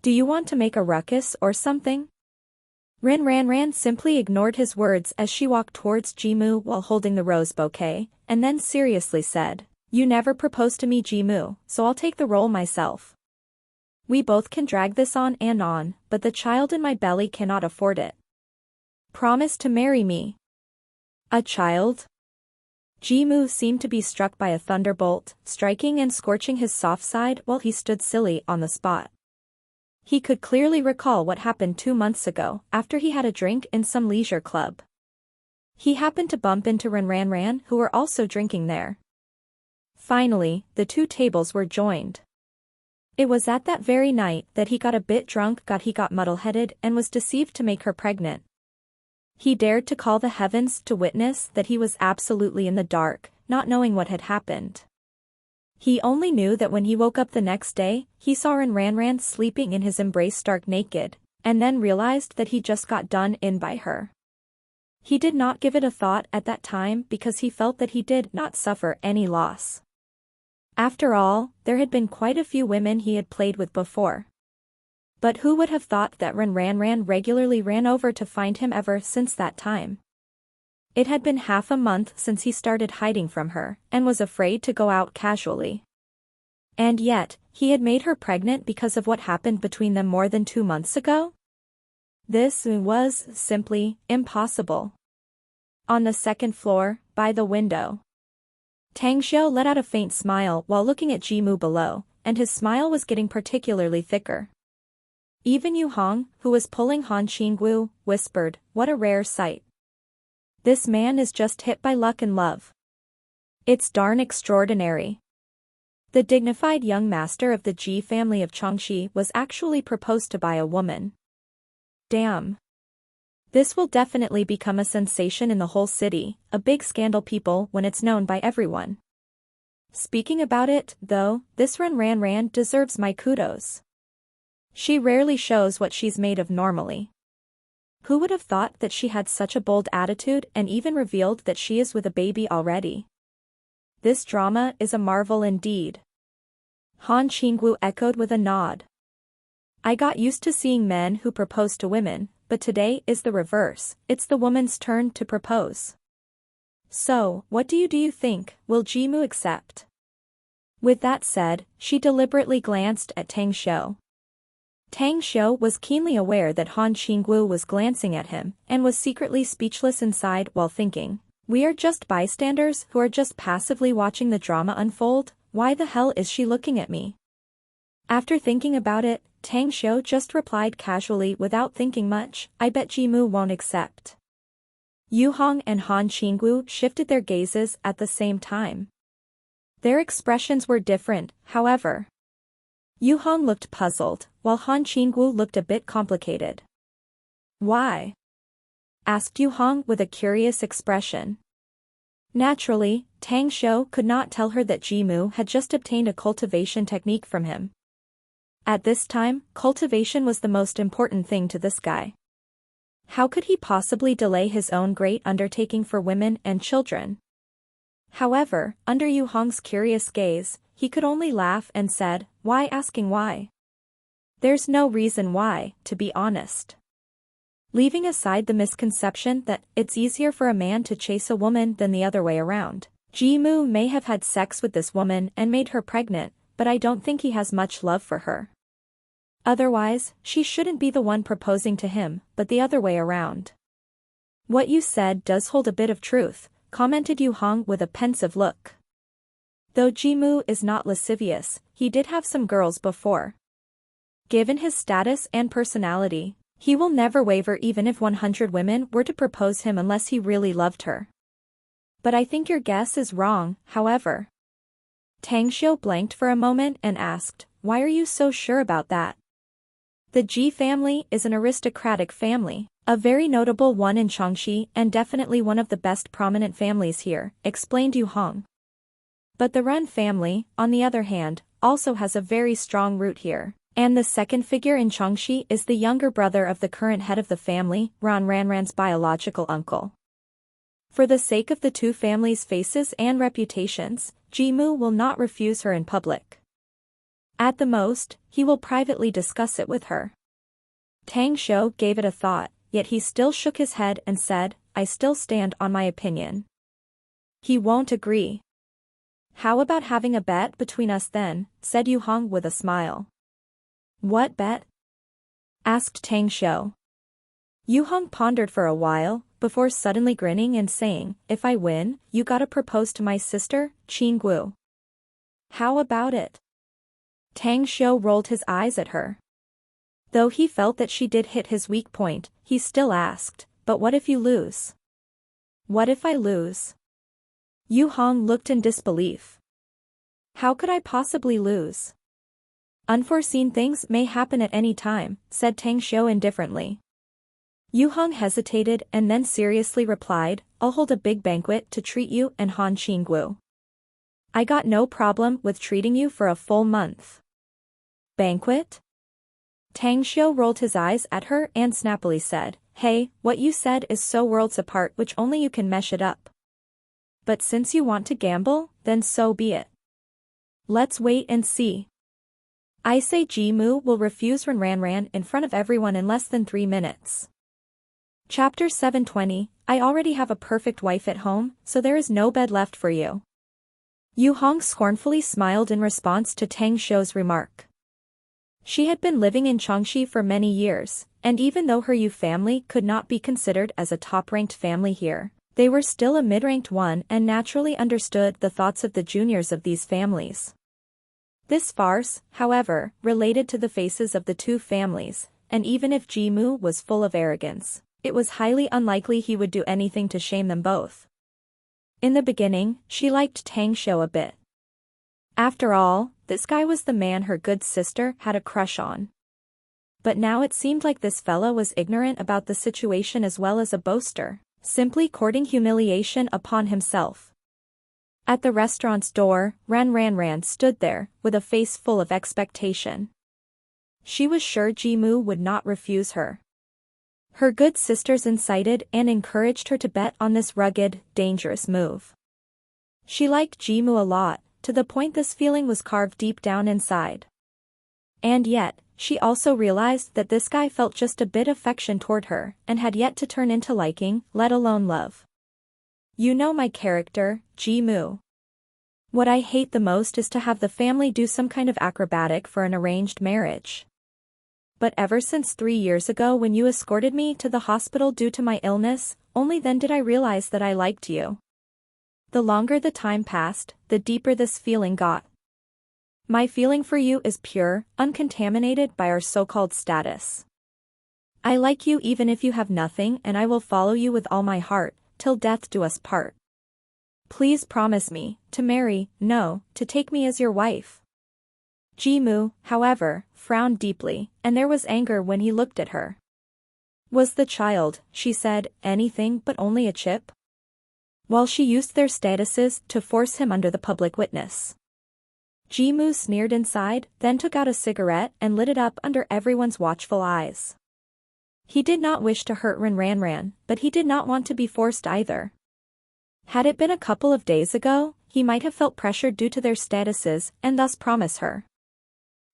Do you want to make a ruckus or something? Ran simply ignored his words as she walked towards Ji-moo while holding the rose bouquet, and then seriously said, You never proposed to me, Ji-moo, so I'll take the role myself. We both can drag this on, but the child in my belly cannot afford it. Promise to marry me. A child? Ji-moo seemed to be struck by a thunderbolt, striking and scorching his soft side while he stood silly on the spot. He could clearly recall what happened 2 months ago, after he had a drink in some leisure club. He happened to bump into Ran, who were also drinking there. Finally, the two tables were joined. It was at that very night that he got a bit drunk, he got muddle-headed and was deceived to make her pregnant. He dared to call the heavens to witness that he was absolutely in the dark, not knowing what had happened. He only knew that when he woke up the next day, he saw Ran sleeping in his embrace stark naked, and then realized that he just got done in by her. He did not give it a thought at that time because he felt that he did not suffer any loss. After all, there had been quite a few women he had played with before. But who would have thought that Ran regularly ran over to find him ever since that time? It had been half a month since he started hiding from her, and was afraid to go out casually. And yet, he had made her pregnant because of what happened between them more than 2 months ago? This was simply impossible. On the second floor, by the window, Tang Xiao let out a faint smile while looking at Ji-moo below, and his smile was getting particularly thicker. Even Yu Hong, who was pulling Han Qinggu, whispered, What a rare sight. This man is just hit by luck and love. It's darn extraordinary. The dignified young master of the Ji family of Chongxi was actually proposed to by a woman. Damn. This will definitely become a sensation in the whole city, a big scandal people when it's known by everyone. Speaking about it, though, this Ran deserves my kudos. She rarely shows what she's made of normally. Who would have thought that she had such a bold attitude and even revealed that she is with a baby already? This drama is a marvel indeed. Han Qinggu echoed with a nod. I got used to seeing men who propose to women, but today is the reverse, it's the woman's turn to propose. So, what do you think, will Ji-moo accept? With that said, she deliberately glanced at Tang Xiao. Tang Xiao was keenly aware that Han Qinggu was glancing at him, and was secretly speechless inside while thinking, we are just bystanders who are just passively watching the drama unfold, why the hell is she looking at me? After thinking about it, Tang Xiao just replied casually without thinking much, I bet Ji-moo won't accept. Yu Hong and Han Qinggu shifted their gazes at the same time. Their expressions were different, however. Yu Hong looked puzzled, while Han Qinggu looked a bit complicated. Why? Asked Yu Hong with a curious expression. Naturally, Tang Xiao could not tell her that Ji-moo had just obtained a cultivation technique from him. At this time, cultivation was the most important thing to this guy. How could he possibly delay his own great undertaking for women and children? However, under Yu Hong's curious gaze, he could only laugh and said, why asking why? There's no reason why, to be honest. Leaving aside the misconception that it's easier for a man to chase a woman than the other way around, Ji-moo may have had sex with this woman and made her pregnant, but I don't think he has much love for her. Otherwise, she shouldn't be the one proposing to him, but the other way around. What you said does hold a bit of truth, commented Yu Hong with a pensive look. Though Ji-moo is not lascivious, he did have some girls before. Given his status and personality, he will never waver even if 100 women were to propose him unless he really loved her. But I think your guess is wrong, however. Tang Xiao blanked for a moment and asked, why are you so sure about that? The Ji family is an aristocratic family, a very notable one in Changxi and definitely one of the best prominent families here, explained Yu Hong. But the Ren family, on the other hand, also has a very strong root here. And the second figure in Changxi is the younger brother of the current head of the family, Ranran's biological uncle. For the sake of the two families' faces and reputations, Jimu will not refuse her in public. At the most, he will privately discuss it with her. Tang Shou gave it a thought, yet he still shook his head and said, I still stand on my opinion. He won't agree. How about having a bet between us then, said Yu Hong with a smile. What bet? Asked Tang Shou. Yu Hong pondered for a while, before suddenly grinning and saying, if I win, you gotta propose to my sister, Qin Guo. How about it? Tang Shou rolled his eyes at her. Though he felt that she did hit his weak point, he still asked, but what if you lose? What if I lose? Yu Hong looked in disbelief. How could I possibly lose? Unforeseen things may happen at any time, said Tang Shou indifferently. Yu Hong hesitated and then seriously replied, I'll hold a big banquet to treat you and Han Qingguo. I got no problem with treating you for a full month. Banquet? Tang Shou rolled his eyes at her and snappily said, hey, what you said is so worlds apart which only you can mesh it up. But since you want to gamble, then so be it. Let's wait and see. I say Jimu will refuse Ranran in front of everyone in less than 3 minutes. Chapter 720, I already have a perfect wife at home, so there is no bed left for you. Yu Hong scornfully smiled in response to Tang Shou's remark. She had been living in Changxi for many years, and even though her Yu family could not be considered as a top-ranked family here, they were still a mid-ranked one and naturally understood the thoughts of the juniors of these families. This farce, however, related to the faces of the two families, and even if Jimu was full of arrogance, it was highly unlikely he would do anything to shame them both. In the beginning, she liked Tang Shou a bit. After all, this guy was the man her good sister had a crush on. But now it seemed like this fellow was ignorant about the situation as well as a boaster, simply courting humiliation upon himself. At the restaurant's door, Ran stood there, with a face full of expectation. She was sure Jimu would not refuse her. Her good sisters incited and encouraged her to bet on this rugged, dangerous move. She liked Jimu a lot, to the point this feeling was carved deep down inside. And yet, she also realized that this guy felt just a bit affection toward her, and had yet to turn into liking, let alone love. You know my character, Jimu. What I hate the most is to have the family do some kind of acrobatic for an arranged marriage. But ever since 3 years ago when you escorted me to the hospital due to my illness, only then did I realize that I liked you. The longer the time passed, the deeper this feeling got. My feeling for you is pure, uncontaminated by our so-called status. I like you even if you have nothing, and I will follow you with all my heart, till death do us part. Please promise me, to marry, no, to take me as your wife. Jimu, however, frowned deeply, and there was anger when he looked at her. Was the child, she said, anything but only a chip? While she used their statuses to force him under the public witness. Jimu sneered inside, then took out a cigarette and lit it up under everyone's watchful eyes. He did not wish to hurt Ranran, but he did not want to be forced either. Had it been a couple of days ago, he might have felt pressured due to their statuses and thus promise her.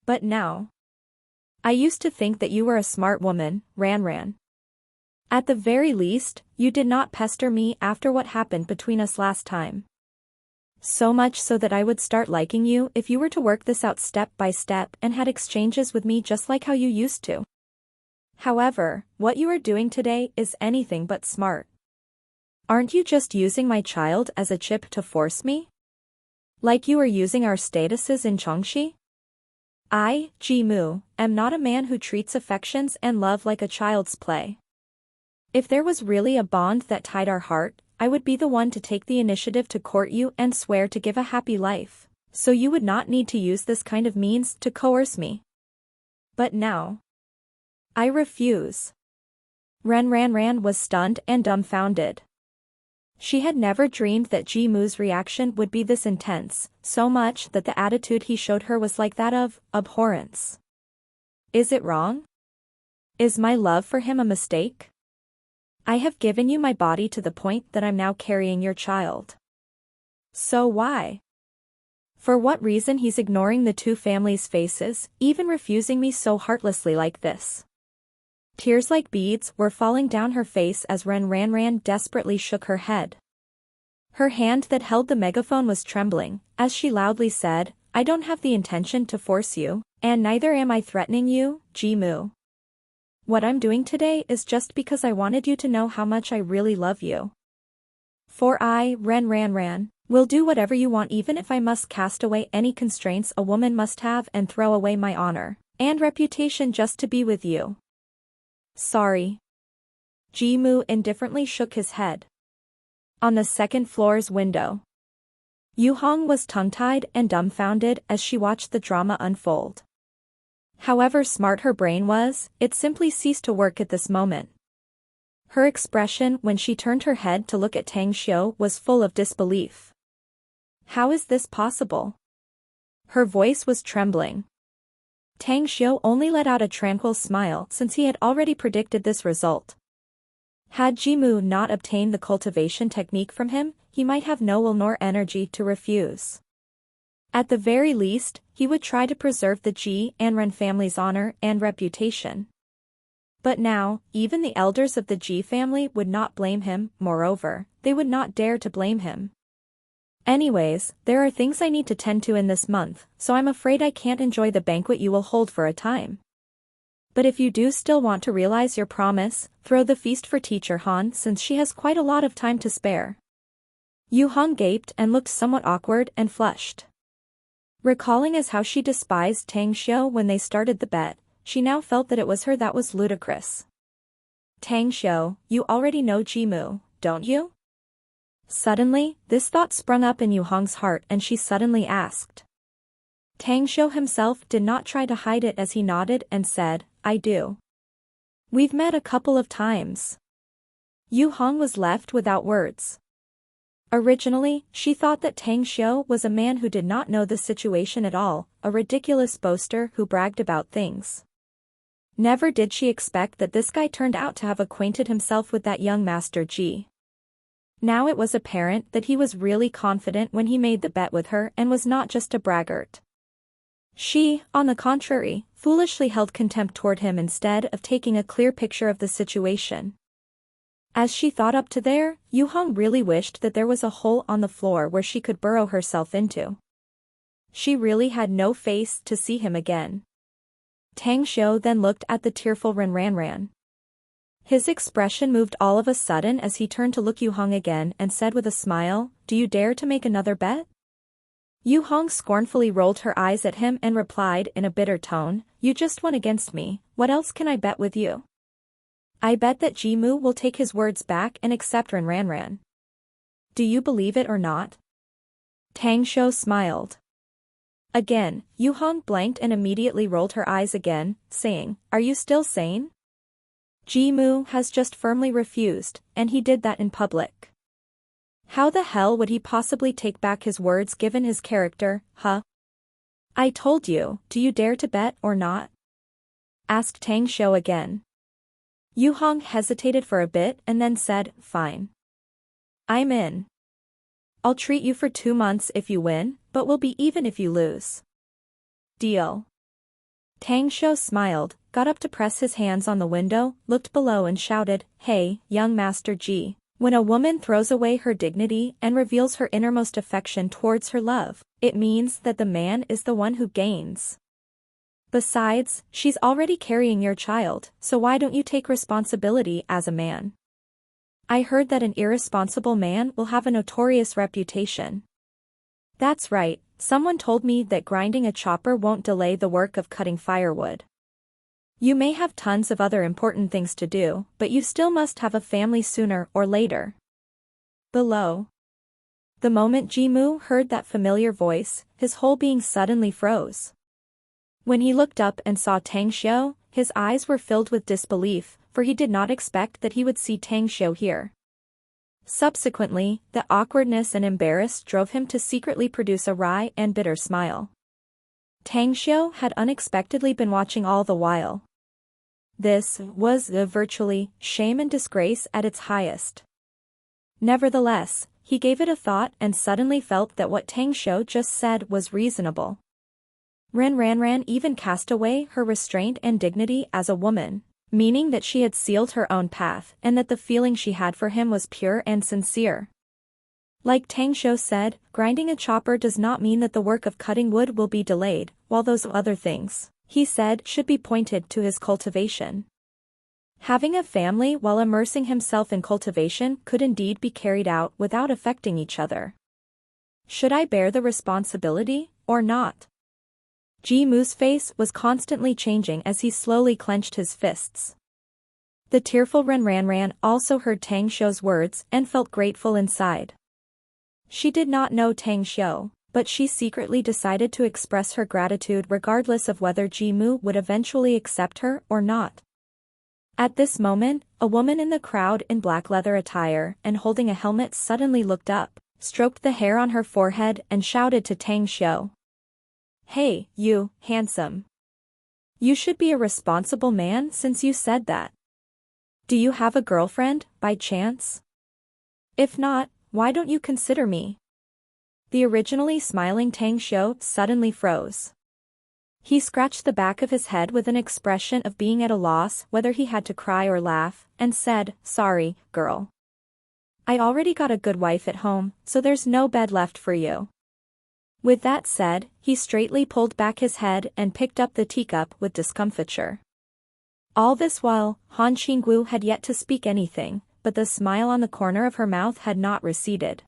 But now. I used to think that you were a smart woman, Ranran. At the very least, you did not pester me after what happened between us last time. So much so that I would start liking you if you were to work this out step by step and had exchanges with me just like how you used to. However, what you are doing today is anything but smart. Aren't you just using my child as a chip to force me? Like you are using our statuses in Changxi? I, Jimu, am not a man who treats affections and love like a child's play. If there was really a bond that tied our heart, I would be the one to take the initiative to court you and swear to give a happy life, So you would not need to use this kind of means to coerce me. But now, I refuse. Ran was stunned and dumbfounded. She had never dreamed that Jimu's reaction would be this intense, so much that the attitude he showed her was like that of abhorrence. Is it wrong? Is my love for him a mistake? I have given you my body to the point that I'm now carrying your child. So why? For what reason he's ignoring the two families' faces, even refusing me so heartlessly like this? Tears like beads were falling down her face as Ran desperately shook her head. Her hand that held the megaphone was trembling, as she loudly said, I don't have the intention to force you, and neither am I threatening you, Jimu. What I'm doing today is just because I wanted you to know how much I really love you. For I, Ran, will do whatever you want even if I must cast away any constraints a woman must have and throw away my honor and reputation just to be with you. Sorry. Jimu indifferently shook his head. On the second floor's window, Yu Hong was tongue-tied and dumbfounded as she watched the drama unfold. However smart her brain was, it simply ceased to work at this moment. Her expression when she turned her head to look at Tang Xiu was full of disbelief. How is this possible? Her voice was trembling. Tang Xiu only let out a tranquil smile since he had already predicted this result. Had Jimu not obtained the cultivation technique from him, he might have no will nor energy to refuse. At the very least, he would try to preserve the Ji and Ren family's honor and reputation. But now, even the elders of the Ji family would not blame him, moreover, they would not dare to blame him. Anyways, there are things I need to tend to in this month, so I'm afraid I can't enjoy the banquet you will hold for a time. But if you do still want to realize your promise, throw the feast for Teacher Han since she has quite a lot of time to spare. Yu Hong gaped and looked somewhat awkward and flushed. Recalling as how she despised Tang Xiu when they started the bet, she now felt that it was her that was ludicrous. Tang Xiu, you already know Jimu, don't you? Suddenly, this thought sprung up in Yu Hong's heart and she suddenly asked. Tang Xiu himself did not try to hide it as he nodded and said, I do. We've met a couple of times. Yu Hong was left without words. Originally, she thought that Tang Xiu was a man who did not know the situation at all, a ridiculous boaster who bragged about things. Never did she expect that this guy turned out to have acquainted himself with that young Master Ji. Now it was apparent that he was really confident when he made the bet with her and was not just a braggart. She, on the contrary, foolishly held contempt toward him instead of taking a clear picture of the situation. As she thought up to there, Yu Hong really wished that there was a hole on the floor where she could burrow herself into. She really had no face to see him again. Tang Xiu then looked at the tearful Ran. His expression moved all of a sudden as he turned to look Yu Hong again and said with a smile, Do you dare to make another bet? Yu Hong scornfully rolled her eyes at him and replied in a bitter tone, You just won against me, what else can I bet with you? I bet that Jimu will take his words back and accept Ran. Do you believe it or not? Tang Xiu smiled. Again, Yu Hong blanked and immediately rolled her eyes again, saying, Are you still sane? Jimu has just firmly refused, and he did that in public. How the hell would he possibly take back his words given his character, huh? I told you, do you dare to bet or not? Asked Tang Xiu again. Yu Hong hesitated for a bit and then said, Fine. I'm in. I'll treat you for 2 months if you win, but we'll be even if you lose. Deal. Tang Xiu smiled, got up to press his hands on the window, looked below and shouted, Hey, young Master Ji. When a woman throws away her dignity and reveals her innermost affection towards her love, it means that the man is the one who gains. Besides, she's already carrying your child, so why don't you take responsibility as a man? I heard that an irresponsible man will have a notorious reputation. That's right, someone told me that grinding a chopper won't delay the work of cutting firewood. You may have tons of other important things to do, but you still must have a family sooner or later. Below. The moment Jimu heard that familiar voice, his whole being suddenly froze. When he looked up and saw Tang Xiu, his eyes were filled with disbelief, for he did not expect that he would see Tang Xiu here. Subsequently, the awkwardness and embarrassed drove him to secretly produce a wry and bitter smile. Tang Xiu had unexpectedly been watching all the while. This was virtually shame and disgrace at its highest. Nevertheless, he gave it a thought and suddenly felt that what Tang Xiu just said was reasonable. Ran even cast away her restraint and dignity as a woman, meaning that she had sealed her own path and that the feeling she had for him was pure and sincere. Like Tang Xiu said, grinding a chopper does not mean that the work of cutting wood will be delayed, while those other things, he said, should be pointed to his cultivation. Having a family while immersing himself in cultivation could indeed be carried out without affecting each other. Should I bear the responsibility, or not? Jimu's face was constantly changing as he slowly clenched his fists. The tearful Ran also heard Tang Xiu's words and felt grateful inside. She did not know Tang Xiu, but she secretly decided to express her gratitude regardless of whether Jimu would eventually accept her or not. At this moment, a woman in the crowd in black leather attire and holding a helmet suddenly looked up, stroked the hair on her forehead and shouted to Tang Xiu. "Hey, you, handsome. You should be a responsible man since you said that. Do you have a girlfriend, by chance? If not, why don't you consider me?" The originally smiling Tang Xiu suddenly froze. He scratched the back of his head with an expression of being at a loss whether he had to cry or laugh, and said, "Sorry, girl. I already got a good wife at home, so there's no bed left for you." With that said, he straightly pulled back his head and picked up the teacup with discomfiture. All this while, Han Qinggu had yet to speak anything, but the smile on the corner of her mouth had not receded.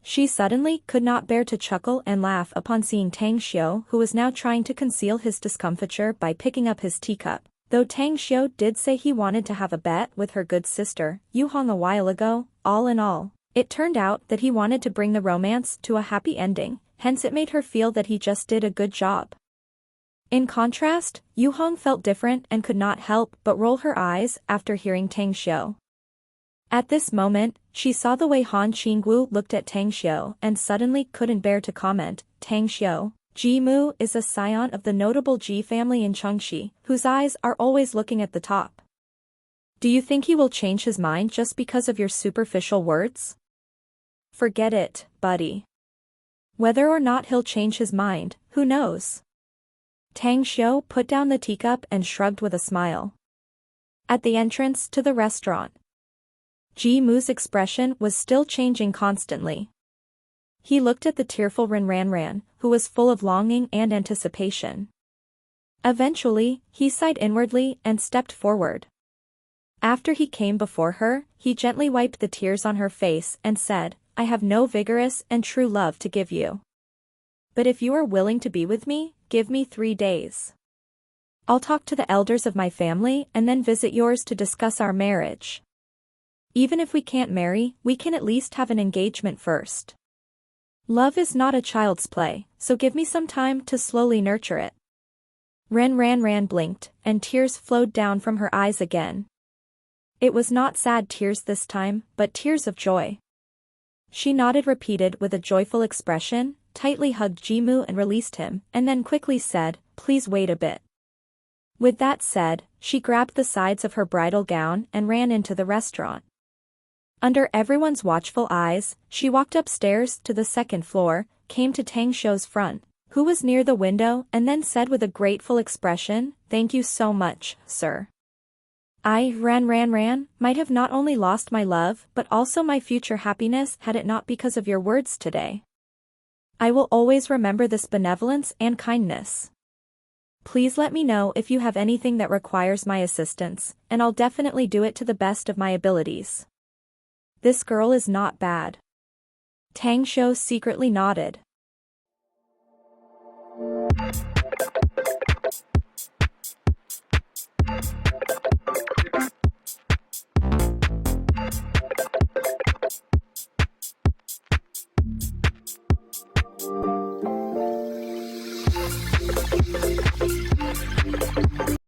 She suddenly could not bear to chuckle and laugh upon seeing Tang Xiu, who was now trying to conceal his discomfiture by picking up his teacup. Though Tang Xiu did say he wanted to have a bet with her good sister, Yu Hong, a while ago, all in all, it turned out that he wanted to bring the romance to a happy ending, hence it made her feel that he just did a good job. In contrast, Yu Hong felt different and could not help but roll her eyes after hearing Tang Xiu. At this moment, she saw the way Han Qinggu looked at Tang Xiu and suddenly couldn't bear to comment. Tang Xiu, Ji-mu is a scion of the notable Ji family in Chengxi, whose eyes are always looking at the top. Do you think he will change his mind just because of your superficial words? Forget it, buddy. Whether or not he'll change his mind, who knows? Tang Xiu put down the teacup and shrugged with a smile. At the entrance to the restaurant, Ji-mu's expression was still changing constantly. He looked at the tearful Ran, who was full of longing and anticipation. Eventually, he sighed inwardly and stepped forward. After he came before her, he gently wiped the tears on her face and said, "I have no vigorous and true love to give you. But if you are willing to be with me, give me 3 days. I'll talk to the elders of my family and then visit yours to discuss our marriage. Even if we can't marry, we can at least have an engagement first. Love is not a child's play, so give me some time to slowly nurture it." Ran blinked, and tears flowed down from her eyes again. It was not sad tears this time, but tears of joy. She nodded, repeated with a joyful expression, tightly hugged Jimu and released him, and then quickly said, "Please wait a bit." With that said, she grabbed the sides of her bridal gown and ran into the restaurant. Under everyone's watchful eyes, she walked upstairs to the 2nd floor, came to Tang Xiu's front, who was near the window, and then said with a grateful expression, "Thank you so much, sir. I, Ran, might have not only lost my love but also my future happiness had it not because of your words today. I will always remember this benevolence and kindness. Please let me know if you have anything that requires my assistance, and I'll definitely do it to the best of my abilities. This girl is not bad." Tang Xiu secretly nodded.